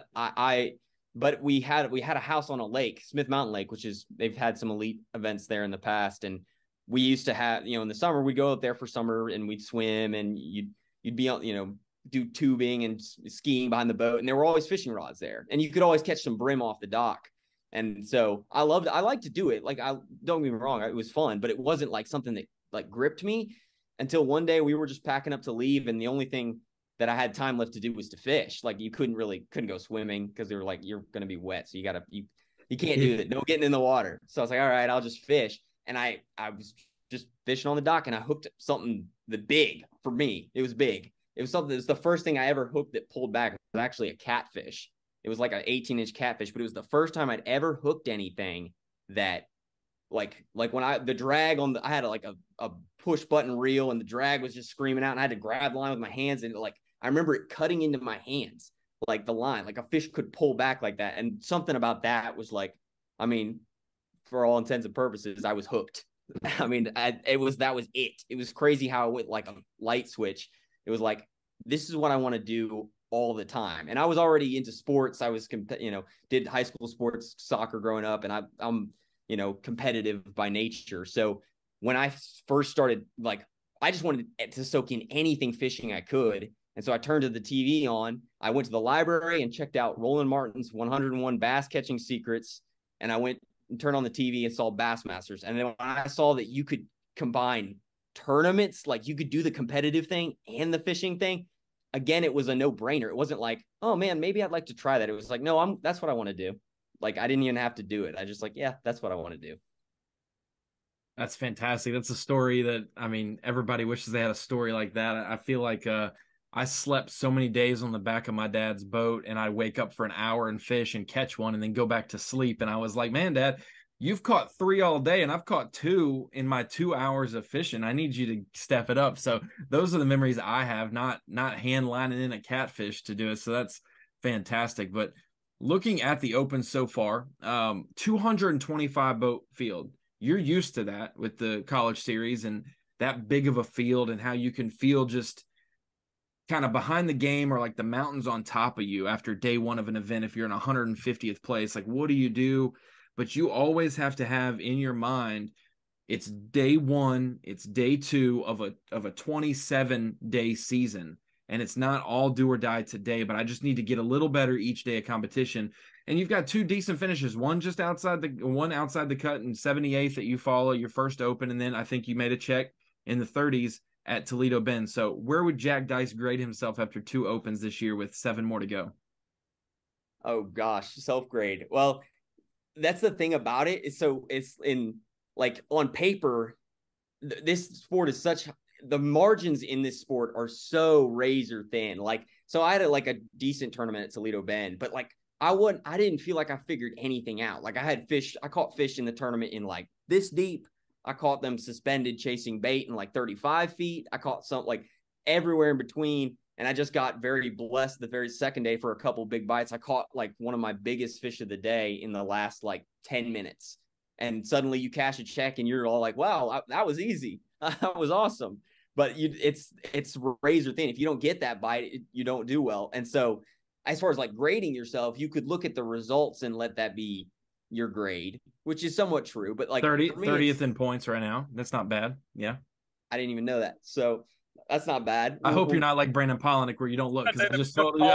but we had a house on a lake, Smith Mountain Lake, which is, they've had some elite events there in the past. And we used to have, in the summer, we'd go up there for summer and we'd swim and you'd be on, do tubing and skiing behind the boat. And there were always fishing rods there and you could always catch some brim off the dock. And so I like to do it. Like, don't get me wrong, it was fun, but it wasn't like something that like gripped me until one day we were just packing up to leave. And the only thing that I had time left to do was to fish. Like, you couldn't go swimming because they were like, you're going to be wet. So you can't do it. No getting in the water. So I was like, all right, I'll just fish. And I was just fishing on the dock and I hooked something big for me. It was big. It was the first thing I ever hooked that pulled back. It was actually a catfish. It was like an 18-inch catfish, but it was the first time I'd ever hooked anything that like when I had a push button reel and the drag was just screaming out and I had to grab the line with my hands. And like, I remember it cutting into my hands, like the line, like a fish could pull back like that. And something about that was like, I mean, for all intents and purposes, I was hooked. I mean, that was it. It was crazy how it went like a light switch. It was like, this is what I want to do all the time. And I was already into sports. I was, did high school sports, soccer growing up, and I'm, competitive by nature. So when I first started, like, I just wanted to soak in anything fishing I could. And so I turned to the TV on. I went to the library and checked out Roland Martin's 101 Bass Catching Secrets. And I went and turned on the TV and saw Bassmasters. And then when I saw that you could combine tournaments, like you could do the competitive thing and the fishing thing, again, it was a no-brainer. It wasn't like, oh man, maybe I'd like to try that. It was like, no, that's what I want to do. Like, I didn't even have to do it. I just like, yeah, that's what I want to do. That's fantastic. That's a story that, I mean, everybody wishes they had a story like that. I feel like I slept so many days on the back of my dad's boat and I'd wake up for an hour and fish and catch one and then go back to sleep. And I was like, man, Dad, you've caught 3 all day and I've caught 2 in my 2 hours of fishing. I need you to step it up. So those are the memories I have, not hand lining in a catfish to do it. So that's fantastic. But looking at the Open so far, 225 boat field. You're used to that with the college series and that big of a field and how you can feel just kind of behind the game or like the mountains on top of you after day one of an event. If you're in 150th place, like what do you do? But you always have to have in your mind, it's day one, it's day 2 of a 27-day season. And it's not all do or die today, but I just need to get a little better each day of competition. And you've got 2 decent finishes, one outside the cut in 78th at Eufaula, your first Open. And then I think you made a check in the 30s at Toledo Bend. So where would Jack Dice grade himself after 2 Opens this year with 7 more to go? Oh gosh, self-grade. Well, that's the thing about it. So it's in like on paper, this sport is the margins in this sport are so razor thin. Like, so I had a decent tournament at Toledo Bend, but like I didn't feel like I figured anything out. Like I caught fish in the tournament in like this deep. I caught them suspended chasing bait in like 35 feet. I caught some like everywhere in between. And I just got very blessed the very second day for a couple big bites. I caught like one of my biggest fish of the day in the last like 10 minutes. And suddenly you cash a check and you're all like, wow, that was easy. That was awesome. But it's razor thin. If you don't get that bite, you don't do well. And so as far as like grading yourself, you could look at the results and let that be your grade, which is somewhat true. But like 30th in points right now. That's not bad. Yeah. I didn't even know that. So that's not bad. I hope you're not like Brandon Polnick where you don't look. I just totally.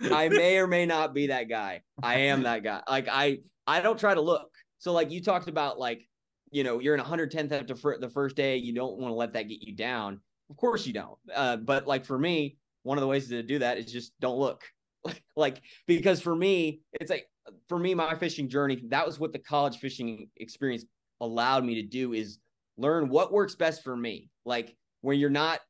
I may or may not be that guy. I am that guy. Like I don't try to look. So like you talked about like, you're in 110th after the first day. You don't want to let that get you down. Of course you don't. But like for me, one of the ways to do that is just don't look. Like because for me, it's like my fishing journey, that was what the college fishing experience allowed me to do is learn what works best for me. Like where you're not,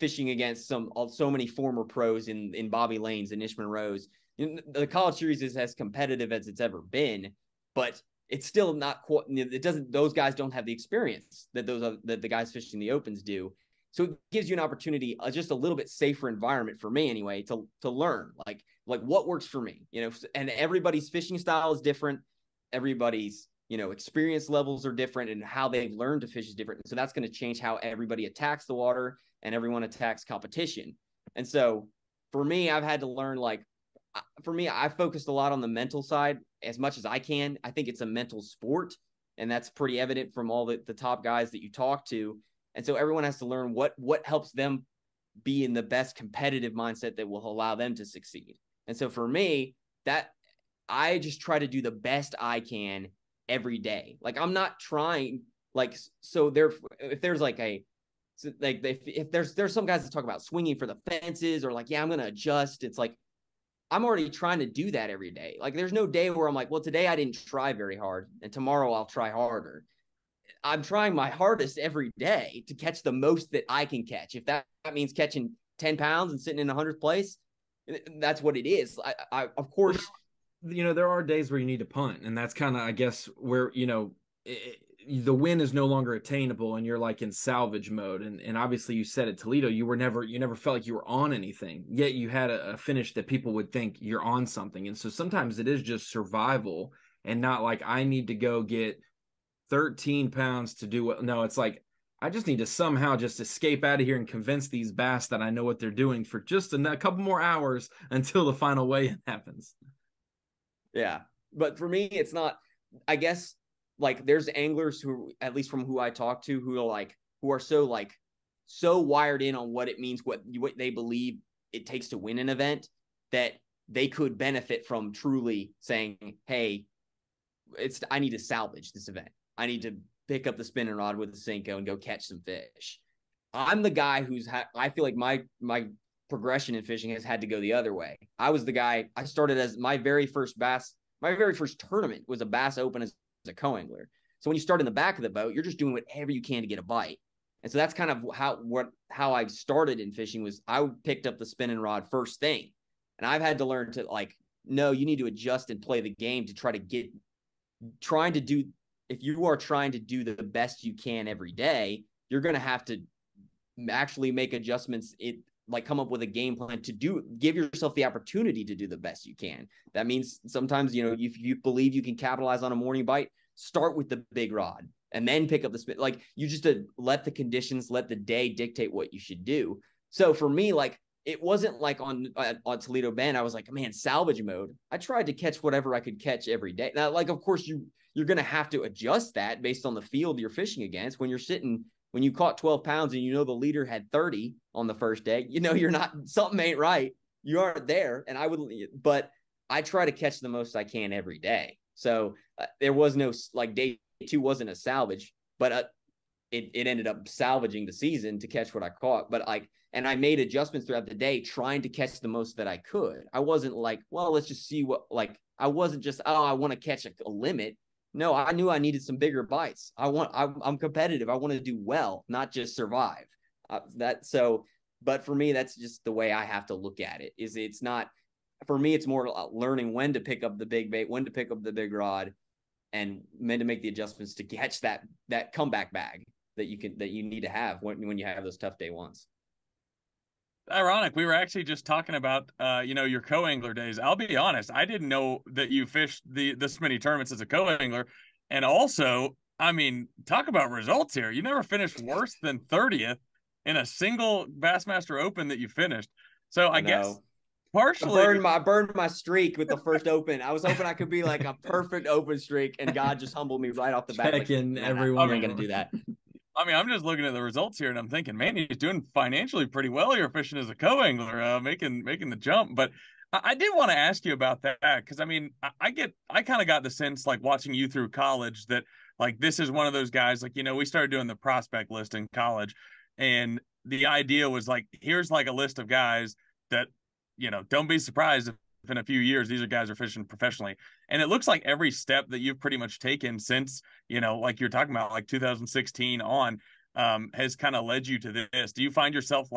fishing against so many former pros in Bobby Lanes and Ish Monroe's. The college series is as competitive as it's ever been, but it's still not quite, it doesn't, those guys don't have the experience that that the guys fishing the opens do. So it gives you an opportunity, just a little bit safer environment for me anyway, to learn like what works for me, and everybody's fishing style is different. Everybody's, experience levels are different, and how they've learned to fish is different. So that's going to change how everybody attacks the water and everyone attacks competition. And so for me, I've had to learn, I focused a lot on the mental side as much as I can. I think it's a mental sport, and that's pretty evident from all the top guys that you talk to. And so everyone has to learn what helps them be in the best competitive mindset that will allow them to succeed. And so for me, that I just try to do the best I can every day. Like, I'm not trying, if there's if there's some guys that talk about swinging for the fences, or I'm going to adjust. It's like, I'm already trying to do that every day. Like, there's no day where I'm like, well, today I didn't try very hard and tomorrow I'll try harder. I'm trying my hardest every day to catch the most that I can catch. If that means catching 10 pounds and sitting in 100th place, that's what it is. I of course, there are days where you need to punt, and that's kind of, I guess, where, the win is no longer attainable and you're like in salvage mode. And obviously you said at Toledo, you never felt like you were on anything, yet you had a finish that people would think you're on something. And so sometimes it is just survival, and not like, I need to go get 13 pounds to do what. No, it's like, I just need to somehow just escape out of here and convince these bass that I know what they're doing for just a couple more hours until the final weigh-in happens. Yeah. But for me, it's not, I guess, there's anglers who, at least from who I talk to, who are so wired in on what it means, what they believe it takes to win an event, that they could benefit from truly saying, hey, I need to salvage this event. I need to pick up the spinning rod with the Senko and go catch some fish. I'm the guy I feel like my progression in fishing has had to go the other way. I was the guy, I started as my very first tournament was a Bass Open as a co-angler. So when you start in the back of the boat, you're just doing whatever you can to get a bite. And so that's kind of how I started in fishing. Was I picked up the spinning rod first thing. And I've had to learn to no, you need to adjust and play the game to if you are trying to do the best you can every day, you're going to have to actually make adjustments. Come up with a game plan to give yourself the opportunity to do the best you can. That means sometimes, if you believe you can capitalize on a morning bite, start with the big rod and then pick up the spin. You just let the conditions, let the day dictate what you should do. So for me, it wasn't on Toledo Bend, I was like, man, salvage mode. I tried to catch whatever I could catch every day. Now, of course you're going to have to adjust that based on the field you're fishing against. When you caught 12 pounds and the leader had 30 on the first day, something ain't right. You aren't there. And but I try to catch the most I can every day. So there was no, day 2 wasn't a salvage, but it ended up salvaging the season to catch what I caught. But and I made adjustments throughout the day, trying to catch the most that I could. I wasn't well, let's just see what, I wasn't just, I want to catch a limit. No, I knew I needed some bigger bites. I'm competitive. I want to do well, not just survive. But for me, that's just the way I have to look at it. It's not, for me, it's more learning when to pick up the big bait, when to pick up the big rod, and when to make the adjustments to catch that comeback bag that you need to have when you have those tough day ones. Ironic. We were actually just talking about, your co-angler days. I'll be honest, I didn't know that you fished this many tournaments as a co-angler. And also, talk about results here. You never finished worse than 30th in a single Bassmaster Open that you finished. So I guess partially I burned my streak with the first Open. I was hoping I could be a perfect Open streak, and God just humbled me right off the bat. Everyone ain't gonna do that. I'm just looking at the results here and I'm thinking, man, he's doing financially pretty well here fishing as a co-angler, making the jump. But I did want to ask you about that, because I kind of got the sense, watching you through college, that this is one of those guys, we started doing the prospect list in college, and the idea was here's a list of guys that, don't be surprised if in a few years these guys are fishing professionally. And it looks like every step that you've pretty much taken since, you're talking about 2016 on, has kind of led you to this. Do you find yourself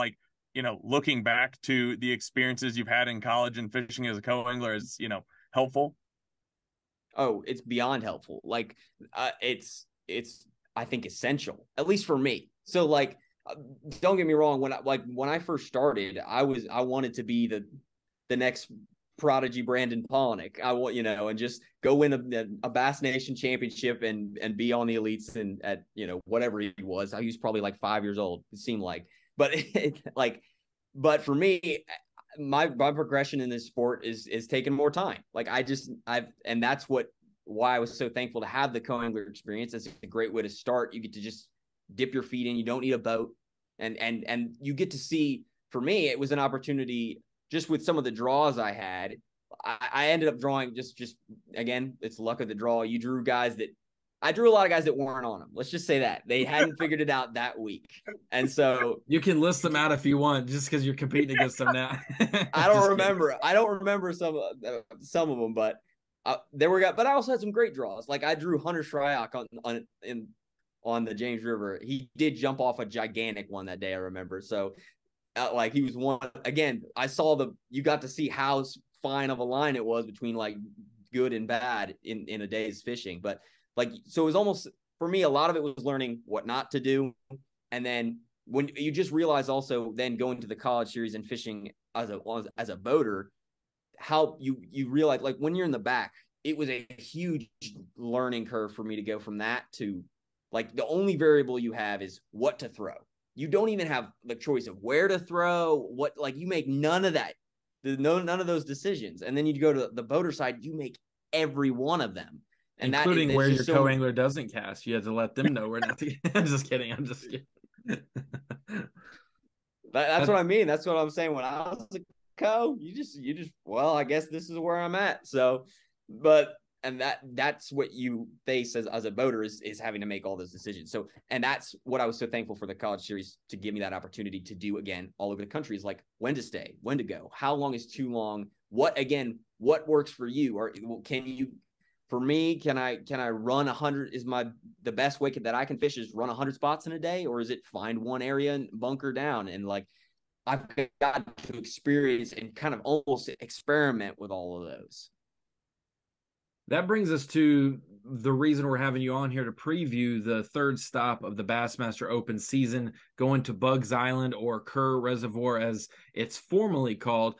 looking back to the experiences you've had in college and fishing as a co-angler as, helpful? Oh, it's beyond helpful. Like it's I think essential, at least for me. So like, don't get me wrong. When I first started, I wanted to be the next prodigy Brandon Polnick. I want, and just go win a Bass Nation championship and be on the elites and at, whatever he was. He was probably like 5 years old, it seemed like. But but for me, my progression in this sport is taking more time. Like and that's why I was so thankful to have the co-angler experience. It's a great way to start. You get to just dip your feet in. You don't need a boat. And you get to see, for me, it was an opportunity just with some of the draws I had. I ended up drawing just again, it's luck of the draw. I drew a lot of guys that weren't on them. Let's just say that they hadn't figured it out that week. And so you can list them out if you want, just because you're competing against them now. I don't remember some of them, but there were guys, but I also had some great draws. Like I drew Hunter Shryock on the James River. He did jump off a gigantic one that day, I remember. So like he was one again. I saw you got to see how fine of a line it was between like good and bad in a day's fishing. But like, so it was almost, for me, a lot of it was learning what not to do. And then when you just realize also then going to the college series and fishing as a boater, how you realize, like when you're in the back, it was a huge learning curve for me to go from that to like the only variable you have is what to throw. You don't even have the choice of where to throw, you make none of that. None of those decisions. And then you go to the boater side, you make every one of them. And including where your co-angler doesn't cast. You have to let them know where not to. I'm just kidding. That's what I mean. That's what I'm saying. When I was a co, you just, well, I guess this is where I'm at. So, and that's what you face as a boater is having to make all those decisions. So, and that's what I was so thankful for the college series to give me that opportunity to do again all over the country, is like when to stay, when to go, how long is too long, what works for you, or can you, for me, can I run 100? Is the best way that I can fish is run 100 spots in a day, or is it find one area and bunker down? And like, I've got to experience and kind of almost experiment with all of those. That brings us to the reason we're having you on here to preview the third stop of the Bassmaster Open season, going to Bugs Island, or Kerr Reservoir as it's formally called.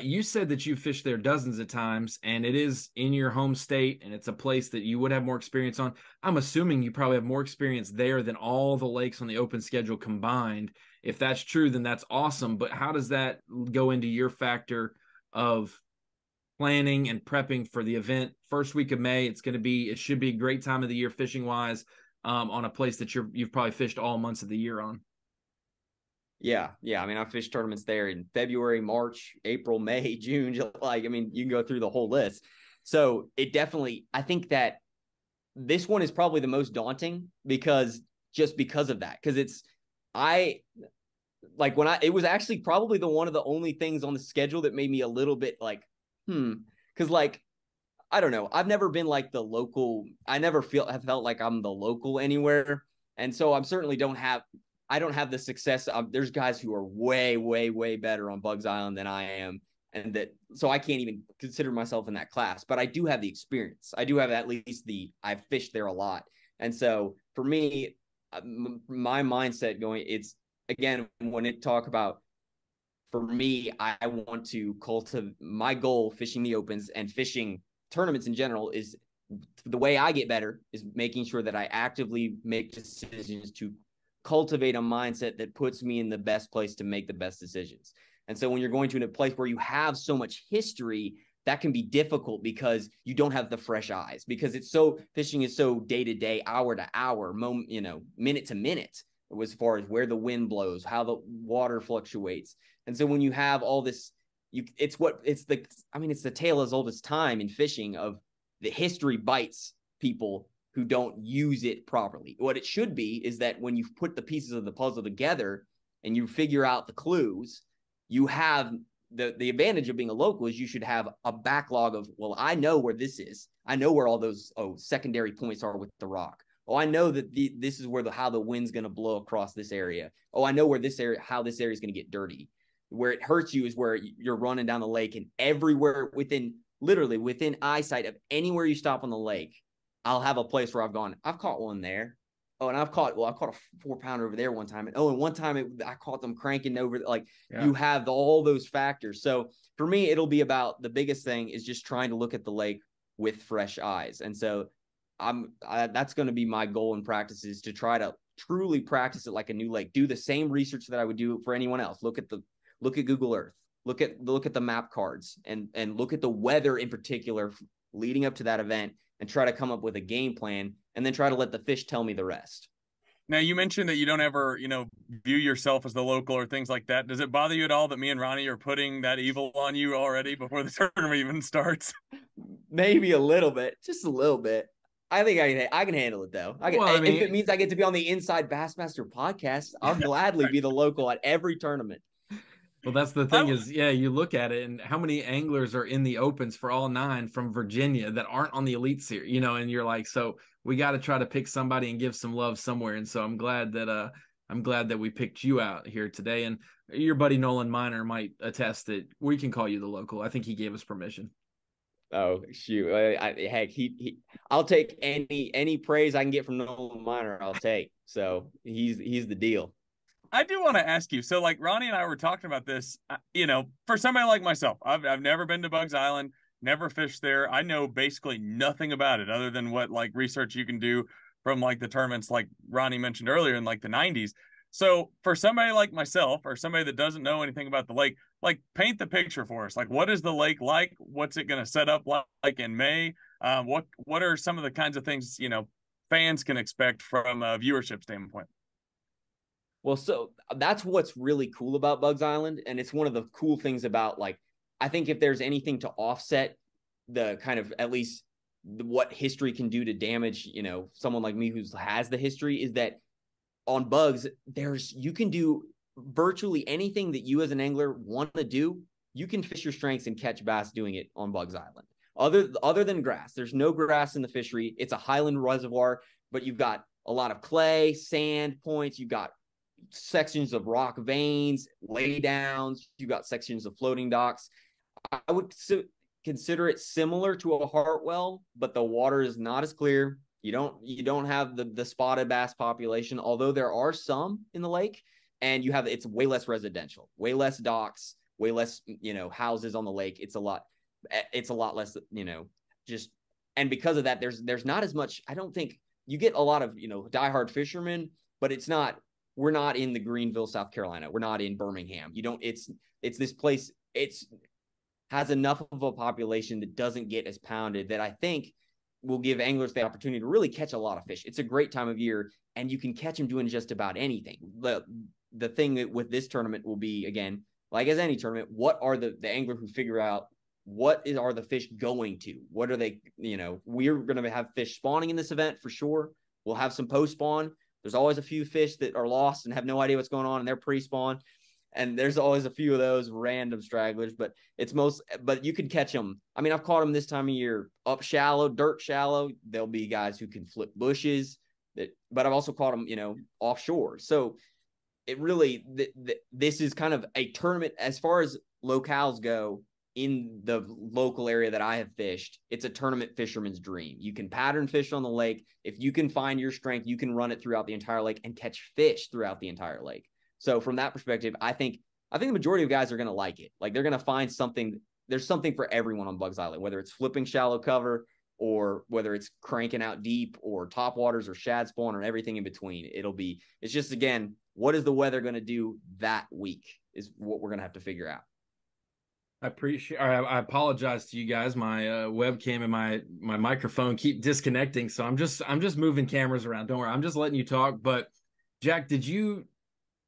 You said that you fished there dozens of times, and it is in your home state, and it's a place that you would have more experience on. I'm assuming you probably have more experience there than all the lakes on the open schedule combined. If that's true, then that's awesome. But how does that go into your factor of planning and prepping for the event? First week of May, it should be a great time of the year fishing wise, on a place that you've probably fished all months of the year on. Yeah. I mean, I fished tournaments there in February, March, April, May, June, July. I mean, you can go through the whole list. So it definitely, I think that this one is probably the most daunting because of that. Because it was actually probably one of the only things on the schedule that made me a little bit like, because like, I don't know. I've never been like the local. I never have felt like I'm the local anywhere. And so I don't have the success. There's guys who are way, way, way better on Bugs Island than I am. So I can't even consider myself in that class, but I do have the experience. I do have at least I've fished there a lot. And so for me, my mindset it's again, when it talk about, for me, I want to cultivate my goal fishing the opens and fishing tournaments in general is the way I get better is making sure that I actively make decisions to cultivate a mindset that puts me in the best place to make the best decisions. And so when you're going to a place where you have so much history, that can be difficult because you don't have the fresh eyes, because fishing is so day to day, hour to hour, moment, minute to minute, as far as where the wind blows, how the water fluctuates. And so when you have all this, it's the tale as old as time in fishing of the history bites people who don't use it properly. What it should be is that when you put the pieces of the puzzle together and you figure out the clues, you have the advantage of being a local is you should have a backlog of, well, I know where this is. I know where all those secondary points are with the rock. Oh, I know that this is where how the wind's going to blow across this area. Oh, I know how this area is going to get dirty. Where it hurts you is where you're running down the lake, and everywhere within literally within eyesight of anywhere you stop on the lake, I'll have a place where I've caught one there. Oh, and I caught a 4-pounder over there one time. And one time I caught them cranking over. Like, you have all those factors. So for me, it'll be about, the biggest thing is just trying to look at the lake with fresh eyes. And so that's going to be my goal in practice, is to try to truly practice it like a new lake. Do the same research that I would do for anyone else. Look at Google Earth. Look at the map cards, and look at the weather in particular leading up to that event, and try to come up with a game plan, and then try to let the fish tell me the rest. Now, you mentioned that you don't ever, view yourself as the local or things like that. Does it bother you at all that me and Ronnie are putting that evil on you already before the tournament even starts? Maybe a little bit, just a little bit. I think I can handle it, though. If it means I get to be on the Inside Bassmaster podcast, I'll gladly be the local at every tournament. Well, that's the thing is, you look at it, and how many anglers are in the opens for all 9 from Virginia that aren't on the Elite Series, and you're like, so we got to try to pick somebody and give some love somewhere. And so I'm glad that we picked you out here today. And your buddy Nolan Miner might attest that we can call you the local. I think he gave us permission. Oh, shoot. Heck, I'll take any praise I can get from Nolan Miner. I'll take. So he's the deal. I do want to ask you. So, like, Ronnie and I were talking about this, for somebody like myself, I've never been to Bugs Island, never fished there. I know basically nothing about it other than what, like, research you can do from, like, the tournaments like Ronnie mentioned earlier in, like, the 90s. So for somebody like myself, or somebody that doesn't know anything about the lake, like, paint the picture for us. Like, what is the lake like? What's it going to set up like in May? What are some of the kinds of things, fans can expect from a viewership standpoint? Well, so that's what's really cool about Bugs Island. And it's one of the cool things about, like, I think if there's anything to offset the kind of, at least what history can do to damage, someone like me who has the history, is that on Bugs, you can do virtually anything that you as an angler want to do. You can fish your strengths and catch bass doing it on Bugs Island. Other than grass, there's no grass in the fishery. It's a highland reservoir, but you've got a lot of clay, sand points. You've got sections of rock veins, lay downs. You got sections of floating docks. I would consider it similar to a Hartwell, but the water is not as clear. You don't have the spotted bass population, although there are some in the lake, and it's way less residential, way less docks, way less houses on the lake. It's a lot less and because of that, there's not as much. I don't think you get a lot of diehard fishermen, but we're not in the Greenville, South Carolina. We're not in Birmingham. It's this place. It's has enough of a population that doesn't get as pounded, that I think will give anglers the opportunity to really catch a lot of fish. It's a great time of year, and you can catch them doing just about anything. The thing with this tournament will be, again, like as any tournament, what are the angler who figure out are the fish going to? What are they, we're going to have fish spawning in this event for sure. We'll have some post-spawn. There's always a few fish that are lost and have no idea what's going on, and they're pre-spawn. And there's always a few of those random stragglers, but you can catch them. I mean, I've caught them this time of year up shallow, dirt shallow. There'll be guys who can flip bushes, but I've also caught them, offshore. So it really, this is kind of a tournament as far as locales go. In the local area that I have fished, it's a tournament fisherman's dream. You can pattern fish on the lake. If you can find your strength, you can run it throughout the entire lake and catch fish throughout the entire lake. So from that perspective, I think the majority of guys are going to like it. Like, they're going to find something. There's something for everyone on Bugs Island, whether it's flipping shallow cover, or whether it's cranking out deep, or top waters, or shad spawn, or everything in between. It's just, again, what is the weather going to do that week is what we're going to have to figure out. I apologize to you guys. My webcam and my microphone keep disconnecting, so I'm just moving cameras around. Don't worry, I'm just letting you talk. But Jack, did you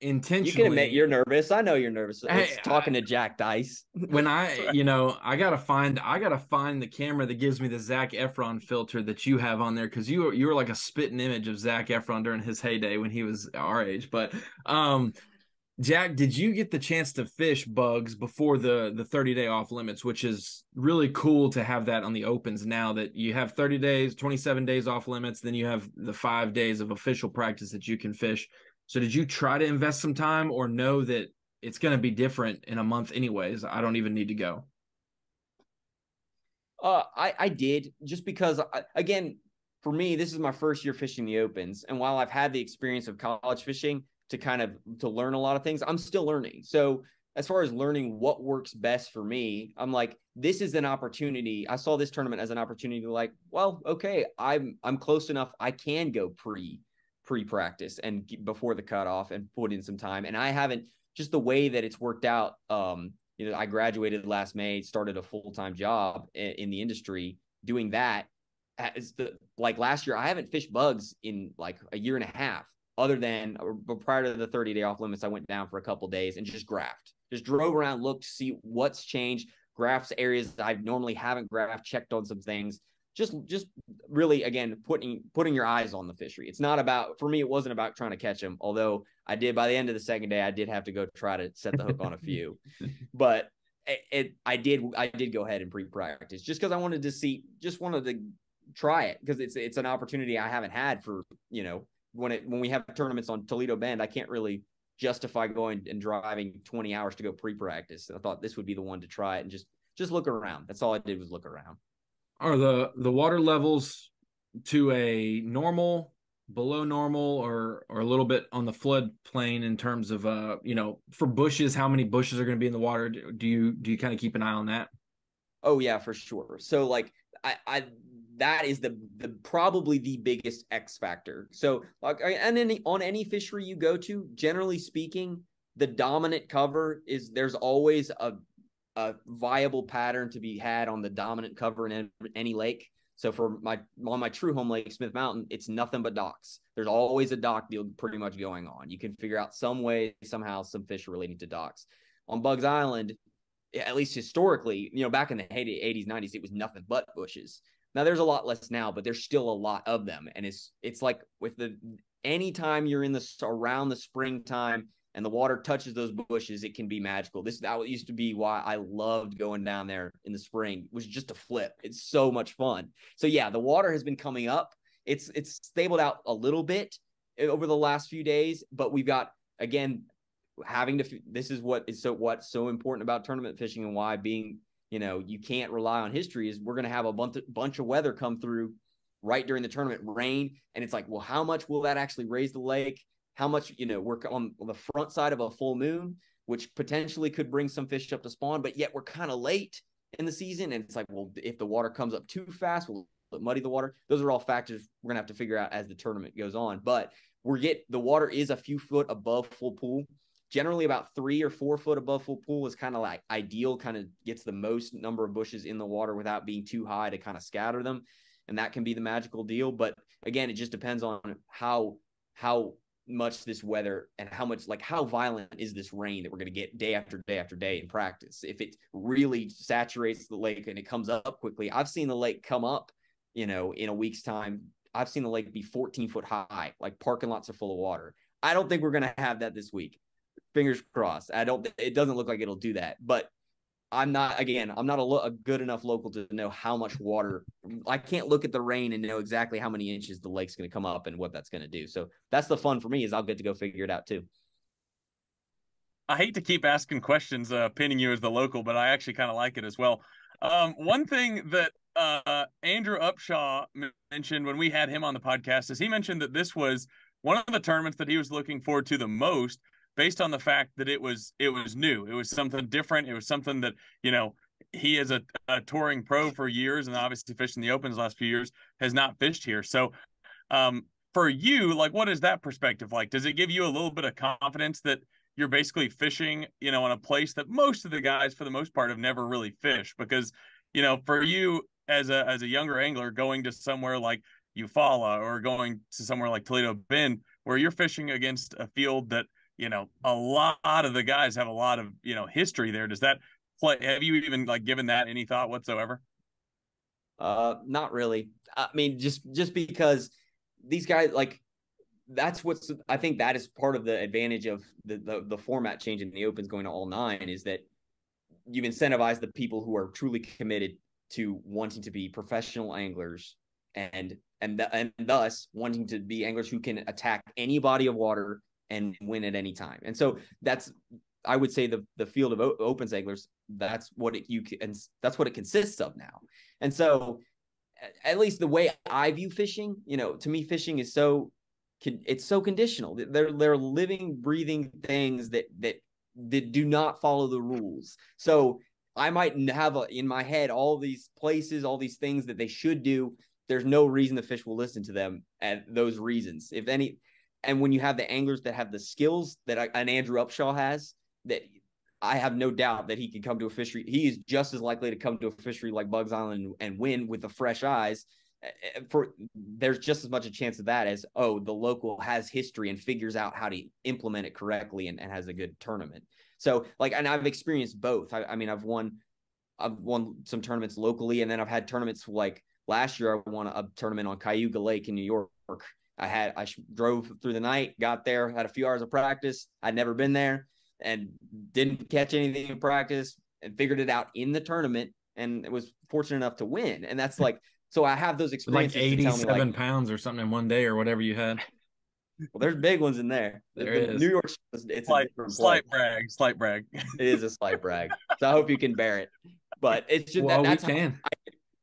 intentionally? You can admit you're nervous. I know you're nervous. It's talking to Jack Dice. When I gotta find the camera that gives me the Zac Efron filter that you have on there, because you were like a spitting image of Zac Efron during his heyday when he was our age. But Jack, did you get the chance to fish Bugs before the 30-day off limits, which is really cool to have that on the opens now that you have 30 days, 27 days off limits, then you have the 5 days of official practice that you can fish. So did you try to invest some time, or know that it's going to be different in a month anyways? I don't even need to go. I did, just because, again, for me, this is my first year fishing the opens. And while I've had the experience of college fishing to learn a lot of things, I'm still learning. So as far as learning what works best for me, I'm like, this is an opportunity. I saw this tournament as an opportunity to like, well, okay, I'm close enough. I can go pre-practice and before the cutoff and put in some time. And I haven't, just the way that it's worked out. I graduated last May, started a full-time job in the industry doing that. Like last year, I haven't fished bugs in like a year and a half, other than prior to the 30-day off limits. I went down for a couple days and just graphed, just drove around, looked to see what's changed, graphed areas that I normally haven't graphed, checked on some things. Just really, again, putting your eyes on the fishery. It's not about, for me, it wasn't about trying to catch them. Although I did, by the end of the second day, I did have to go try to set the hook on a few, but I did go ahead and pre-practice just because I wanted to try it, because it's an opportunity I haven't had for, when we have tournaments on Toledo Bend, I can't really justify going and driving 20 hours to go pre-practice. I thought this would be the one to try it and just look around. That's all I did was look around. Are the water levels to a normal, below normal, or a little bit on the flood plain in terms of for bushes, how many bushes are going to be in the water? Do you kind of keep an eye on that? Oh yeah, for sure. So like I that is the probably the biggest X factor. So like, and on any fishery you go to, generally speaking, the dominant cover is, there's always a viable pattern to be had on the dominant cover in any lake. So on my true home lake, Smith Mountain, it's nothing but docks. There's always a dock deal pretty much going on. You can figure out some way, somehow, some fish relating to docks. On Bugs Island, at least historically, back in the 80s, 90s, it was nothing but bushes. Now there's a lot less now, but there's still a lot of them. And it's like anytime you're around the springtime and the water touches those bushes, it can be magical. That used to be why I loved going down there in the spring. It was just a flip. It's so much fun. So yeah, the water has been coming up. It's stabled out a little bit over the last few days, but we've got, again, this is what's so important about tournament fishing, and why being, you can't rely on history, is we're going to have a bunch of weather come through right during the tournament, rain. And it's like, well, how much will that actually raise the lake? How much, we're on the front side of a full moon, which potentially could bring some fish up to spawn, but yet we're kind of late in the season. And it's like, well, if the water comes up too fast, will it muddy the water? Those are all factors we're going to have to figure out as the tournament goes on. But the water is a few foot above full pool. Generally about 3 or 4 foot above full pool is kind of like ideal, kind of gets the most number of bushes in the water without being too high to kind of scatter them. And that can be the magical deal. But again, it just depends on how much this weather and how violent is this rain that we're going to get day after day after day in practice. If it really saturates the lake and it comes up quickly, I've seen the lake come up, in a week's time. I've seen the lake be 14 foot high, like parking lots are full of water. I don't think we're going to have that this week. Fingers crossed. It doesn't look like it'll do that, but I'm not a good enough local to know how much water. I can't look at the rain and know exactly how many inches the lake's going to come up and what that's going to do. So that's the fun for me, is I'll get to go figure it out too. I hate to keep asking questions, pinning you as the local, but I actually kind of like it as well. One thing that Andrew Upshaw mentioned when we had him on the podcast is he mentioned that this was one of the tournaments that he was looking forward to the most, based on the fact that it was new. It was something different. It was something that, he is a touring pro for years, and obviously fishing the Opens the last few years, has not fished here. So for you, like, what is that perspective like? Does it give you a little bit of confidence that you're basically fishing, in a place that most of the guys, for the most part, have never really fished? Because, for you as a younger angler, going to somewhere like Eufaula or going to somewhere like Toledo Bend, where you're fishing against a field that, a lot of the guys have a lot of, history there. Does that play? Have you even given that any thought whatsoever? Not really. I mean, just because these guys, I think that is part of the advantage of the format change in the Opens going to all 9, is that you've incentivized the people who are truly committed to wanting to be professional anglers and thus wanting to be anglers who can attack any body of water and win at any time. And so that's, I would say the field of opens anglers, that's what it consists of now. And so at least the way I view fishing, to me, fishing is it's so conditional. They're living, breathing things that do not follow the rules. So I might have in my head all these places, all these things that they should do. There's no reason the fish will listen to them at those reasons, if any. And when you have the anglers that have the skills that an Andrew Upshaw has, that I have no doubt that he can come to a fishery. He is just as likely to come to a fishery like Bugs Island and win with the fresh eyes. There's just as much a chance of that as, the local has history and figures out how to implement it correctly and has a good tournament. So and I've experienced both. I mean, I've won some tournaments locally, and then I've had tournaments like last year. I won a tournament on Cayuga Lake in New York. I drove through the night, got there, had a few hours of practice. I'd never been there and didn't catch anything in practice and figured it out in the tournament and was fortunate enough to win. And that's so I have those experiences. Like 87 pounds or something in one day or whatever you had. Well, there's big ones in there. There is. New York, it's slight brag. It is a slight brag. So I hope you can bear it. But it's just that's we can.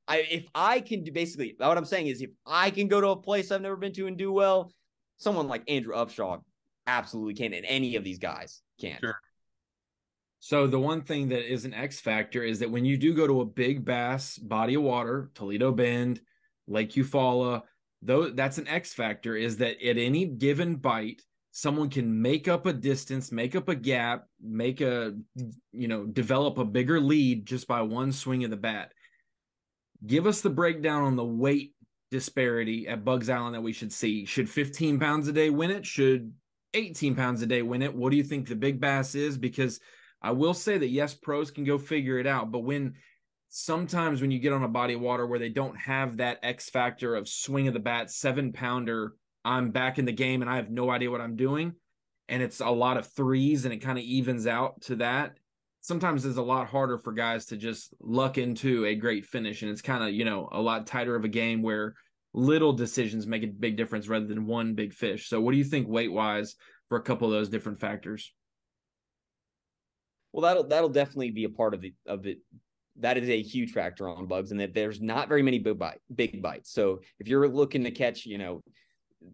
If I can do, basically what I'm saying is, if I can go to a place I've never been to and do well, someone like Andrew Upshaw absolutely can, and any of these guys can. Sure. So the one thing that is an X factor is that when you do go to a big bass body of water, Toledo Bend, Lake Eufaula, that's an X factor, is that at any given bite, someone can make up a distance, make up a gap, develop a bigger lead just by one swing of the bat. Give us the breakdown on the weight disparity at Bugs Island that we should see. Should 15 pounds a day win it? Should 18 pounds a day win it? What do you think the big bass is? Because I will say that, yes, pros can go figure it out, but sometimes when you get on a body of water where they don't have that X factor of swing of the bat, 7-pounder, I'm back in the game and I have no idea what I'm doing, and it's a lot of threes and it kind of evens out to that, sometimes it's a lot harder for guys to just luck into a great finish. And it's kind of, a lot tighter of a game where little decisions make a big difference rather than one big fish. So what do you think weight-wise for a couple of those different factors? Well, that'll definitely be a part of it. That is a huge factor on Bugs, and that there's not very many big bites. So if you're looking to catch,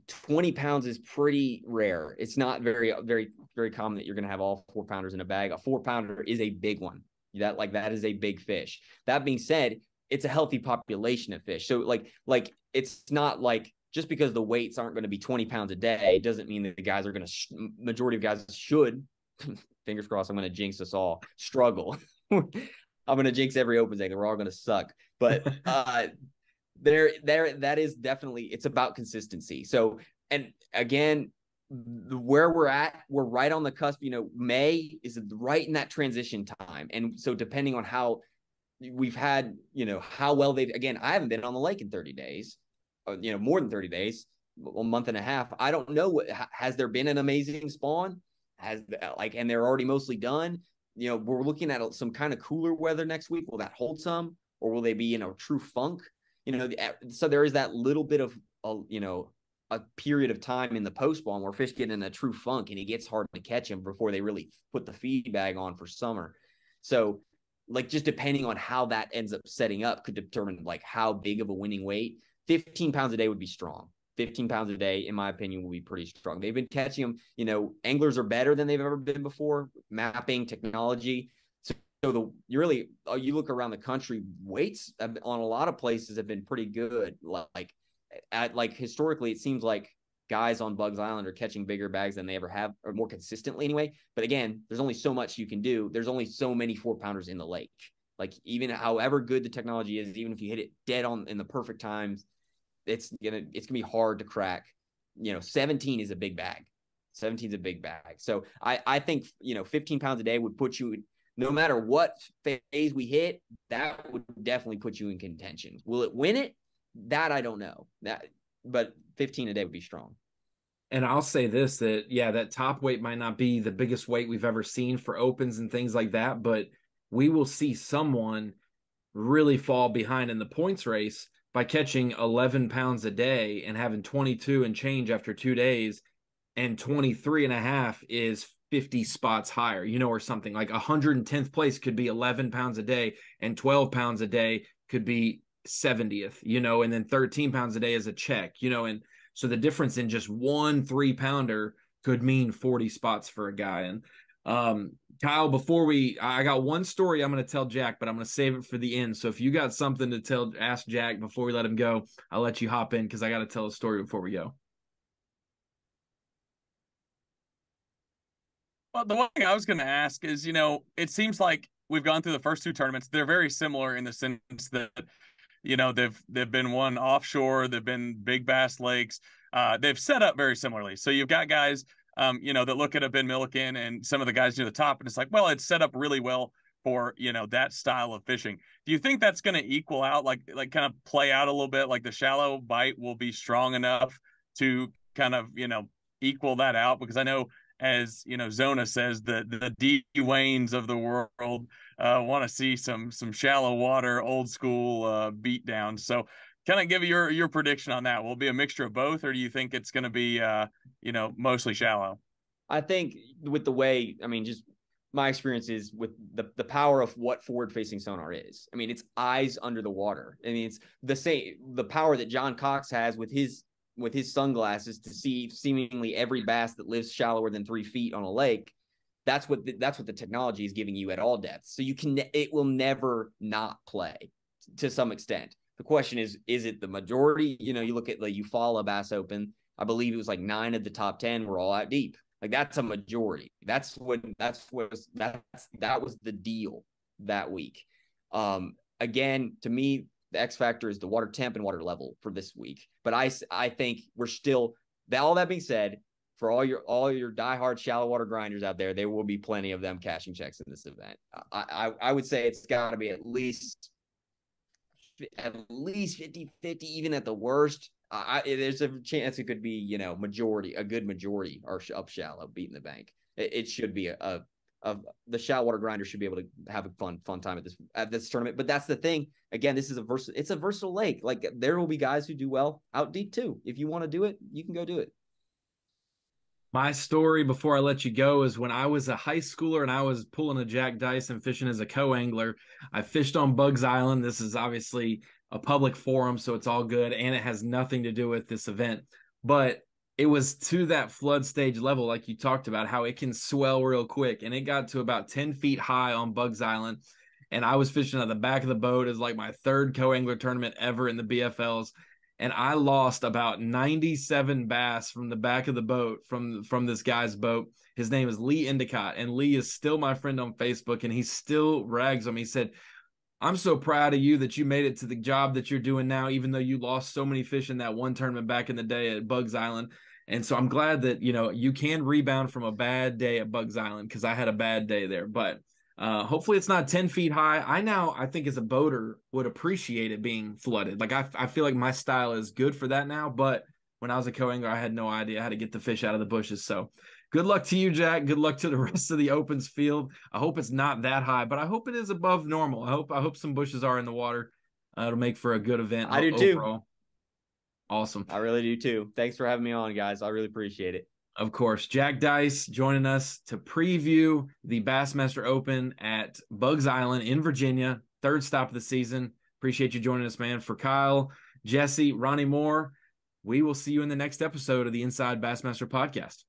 20 pounds is pretty rare. It's not very, very, very common that you're going to have all 4-pounders in a bag. A 4-pounder is a big one. That is a big fish. That being said, it's a healthy population of fish. So it's not like just because the weights aren't going to be 20 pounds a day doesn't mean that the guys are going to, majority of guys should, fingers crossed, I'm going to jinx us all, struggle. I'm going to jinx every opens egg. We're all going to suck. But that is definitely, it's about consistency. So, and again, where we're at, we're right on the cusp. May is right in that transition time. And so depending on how we've had, how well I haven't been on the lake in 30 days, more than 30 days, a month and a half. I don't know has there been an amazing spawn? And they're already mostly done. We're looking at some kind of cooler weather next week. Will that hold some, or will they be in a true funk? So there is that little bit of, a period of time in the post spawn where fish get in a true funk and it gets hard to catch them before they really put the feed bag on for summer. So just depending on how that ends up setting up could determine how big of a winning weight. 15 pounds a day would be strong. 15 pounds a day, in my opinion, will be pretty strong. They've been catching them. Anglers are better than they've ever been before. Mapping, technology. So you look around the country, weights on a lot of places have been pretty good. Historically, it seems like guys on Bugs Island are catching bigger bags than they ever have, or more consistently anyway. But again, there's only so much you can do. There's only so many 4-pounders in the lake. Even however good the technology is, even if you hit it dead on in the perfect times, it's gonna be hard to crack. 17 is a big bag. 17 is a big bag. So I think 15 pounds a day would put you, no matter what phase we hit, that would definitely put you in contention. Will it win it? That I don't know. But 15 a day would be strong. And I'll say this, that top weight might not be the biggest weight we've ever seen for opens and things like that, but we will see someone really fall behind in the points race by catching 11 pounds a day and having 22 and change after 2 days, and 23 and a half is 50 spots higher, or something like 110th place could be 11 pounds a day, and 12 pounds a day could be 70th, and then 13 pounds a day is a check, and so the difference in just 1 3-pounder could mean 40 spots for a guy. And Kyle, I got one story I'm going to tell Jack, but I'm going to save it for the end. So if you got something to ask Jack before we let him go, I'll let you hop in because I got to tell a story before we go. Well, the one thing I was going to ask is, it seems like we've gone through the first 2 tournaments. They're very similar in the sense that, they've been one offshore, they've been big bass lakes. They've set up very similarly. So you've got guys, that look at a Ben Milliken and some of the guys near the top, and it's like, well, it's set up really well for, that style of fishing. Do you think that's going to equal out, like kind of play out a little bit, like the shallow bite will be strong enough to kind of, equal that out? Because I know, as Zona says, the D Waynes of the world want to see some shallow water, old school beat down. So kind of give your prediction on that. Will it be a mixture of both, or do you think it's going to be mostly shallow? I think with the way, just my experience is with the power of what forward facing sonar is. It's eyes under the water. It's the power that John Cox has with his sunglasses to see seemingly every bass that lives shallower than 3 feet on a lake. That's what the technology is giving you at all depths. So it will never not play to some extent. The question is it the majority? You look at the Eufaula Bass Open, I believe it was like 9 of the top 10 were all out deep. Like that's a majority. That was the deal that week. Again, to me, the X factor is the water temp and water level for this week. But I think we're still, all that being said, for all your diehard shallow water grinders out there, there will be plenty of them cashing checks in this event. I would say it's got to be at least 50-50, even at the worst. There's a chance it could be, a good majority are up shallow beating the bank. It should be the shallow water grinder should be able to have a fun time at this tournament. But that's the thing. Again, this is it's a versatile lake. Like there will be guys who do well out deep too. If you want to do it, you can go do it. My story before I let you go is when I was a high schooler and I was pulling a Jack Dice and fishing as a co-angler. I fished on Bugs Island. This is obviously a public forum, so it's all good, and it has nothing to do with this event. But it was to that flood stage level, like you talked about, how it can swell real quick. And it got to about 10 feet high on Bugs Island. And I was fishing at the back of the boat as like my 3rd co-angler tournament ever in the BFLs. And I lost about 97 bass from the back of the boat from this guy's boat. His name is Lee Endicott, and Lee is still my friend on Facebook, and he still rags on me. He said, I'm so proud of you that you made it to the job that you're doing now, even though you lost so many fish in that one tournament back in the day at Bugs Island. And so I'm glad that, you can rebound from a bad day at Bugs Island, because I had a bad day there. But hopefully it's not 10 feet high. I think as a boater would appreciate it being flooded. Like I feel like my style is good for that now, but when I was a co-angler, I had no idea how to get the fish out of the bushes. So good luck to you, Jack. Good luck to the rest of the Opens field. I hope it's not that high, but I hope it is above normal. I hope some bushes are in the water. It'll make for a good event. I do overall. Too. Awesome. I really do too. Thanks for having me on, guys. I really appreciate it. Of course, Jack Dice joining us to preview the Bassmaster Open at Bugs Island in Virginia, 3rd stop of the season. Appreciate you joining us, man. For Kyle, Jessie, Ronnie Moore, we will see you in the next episode of the Inside Bassmaster Podcast.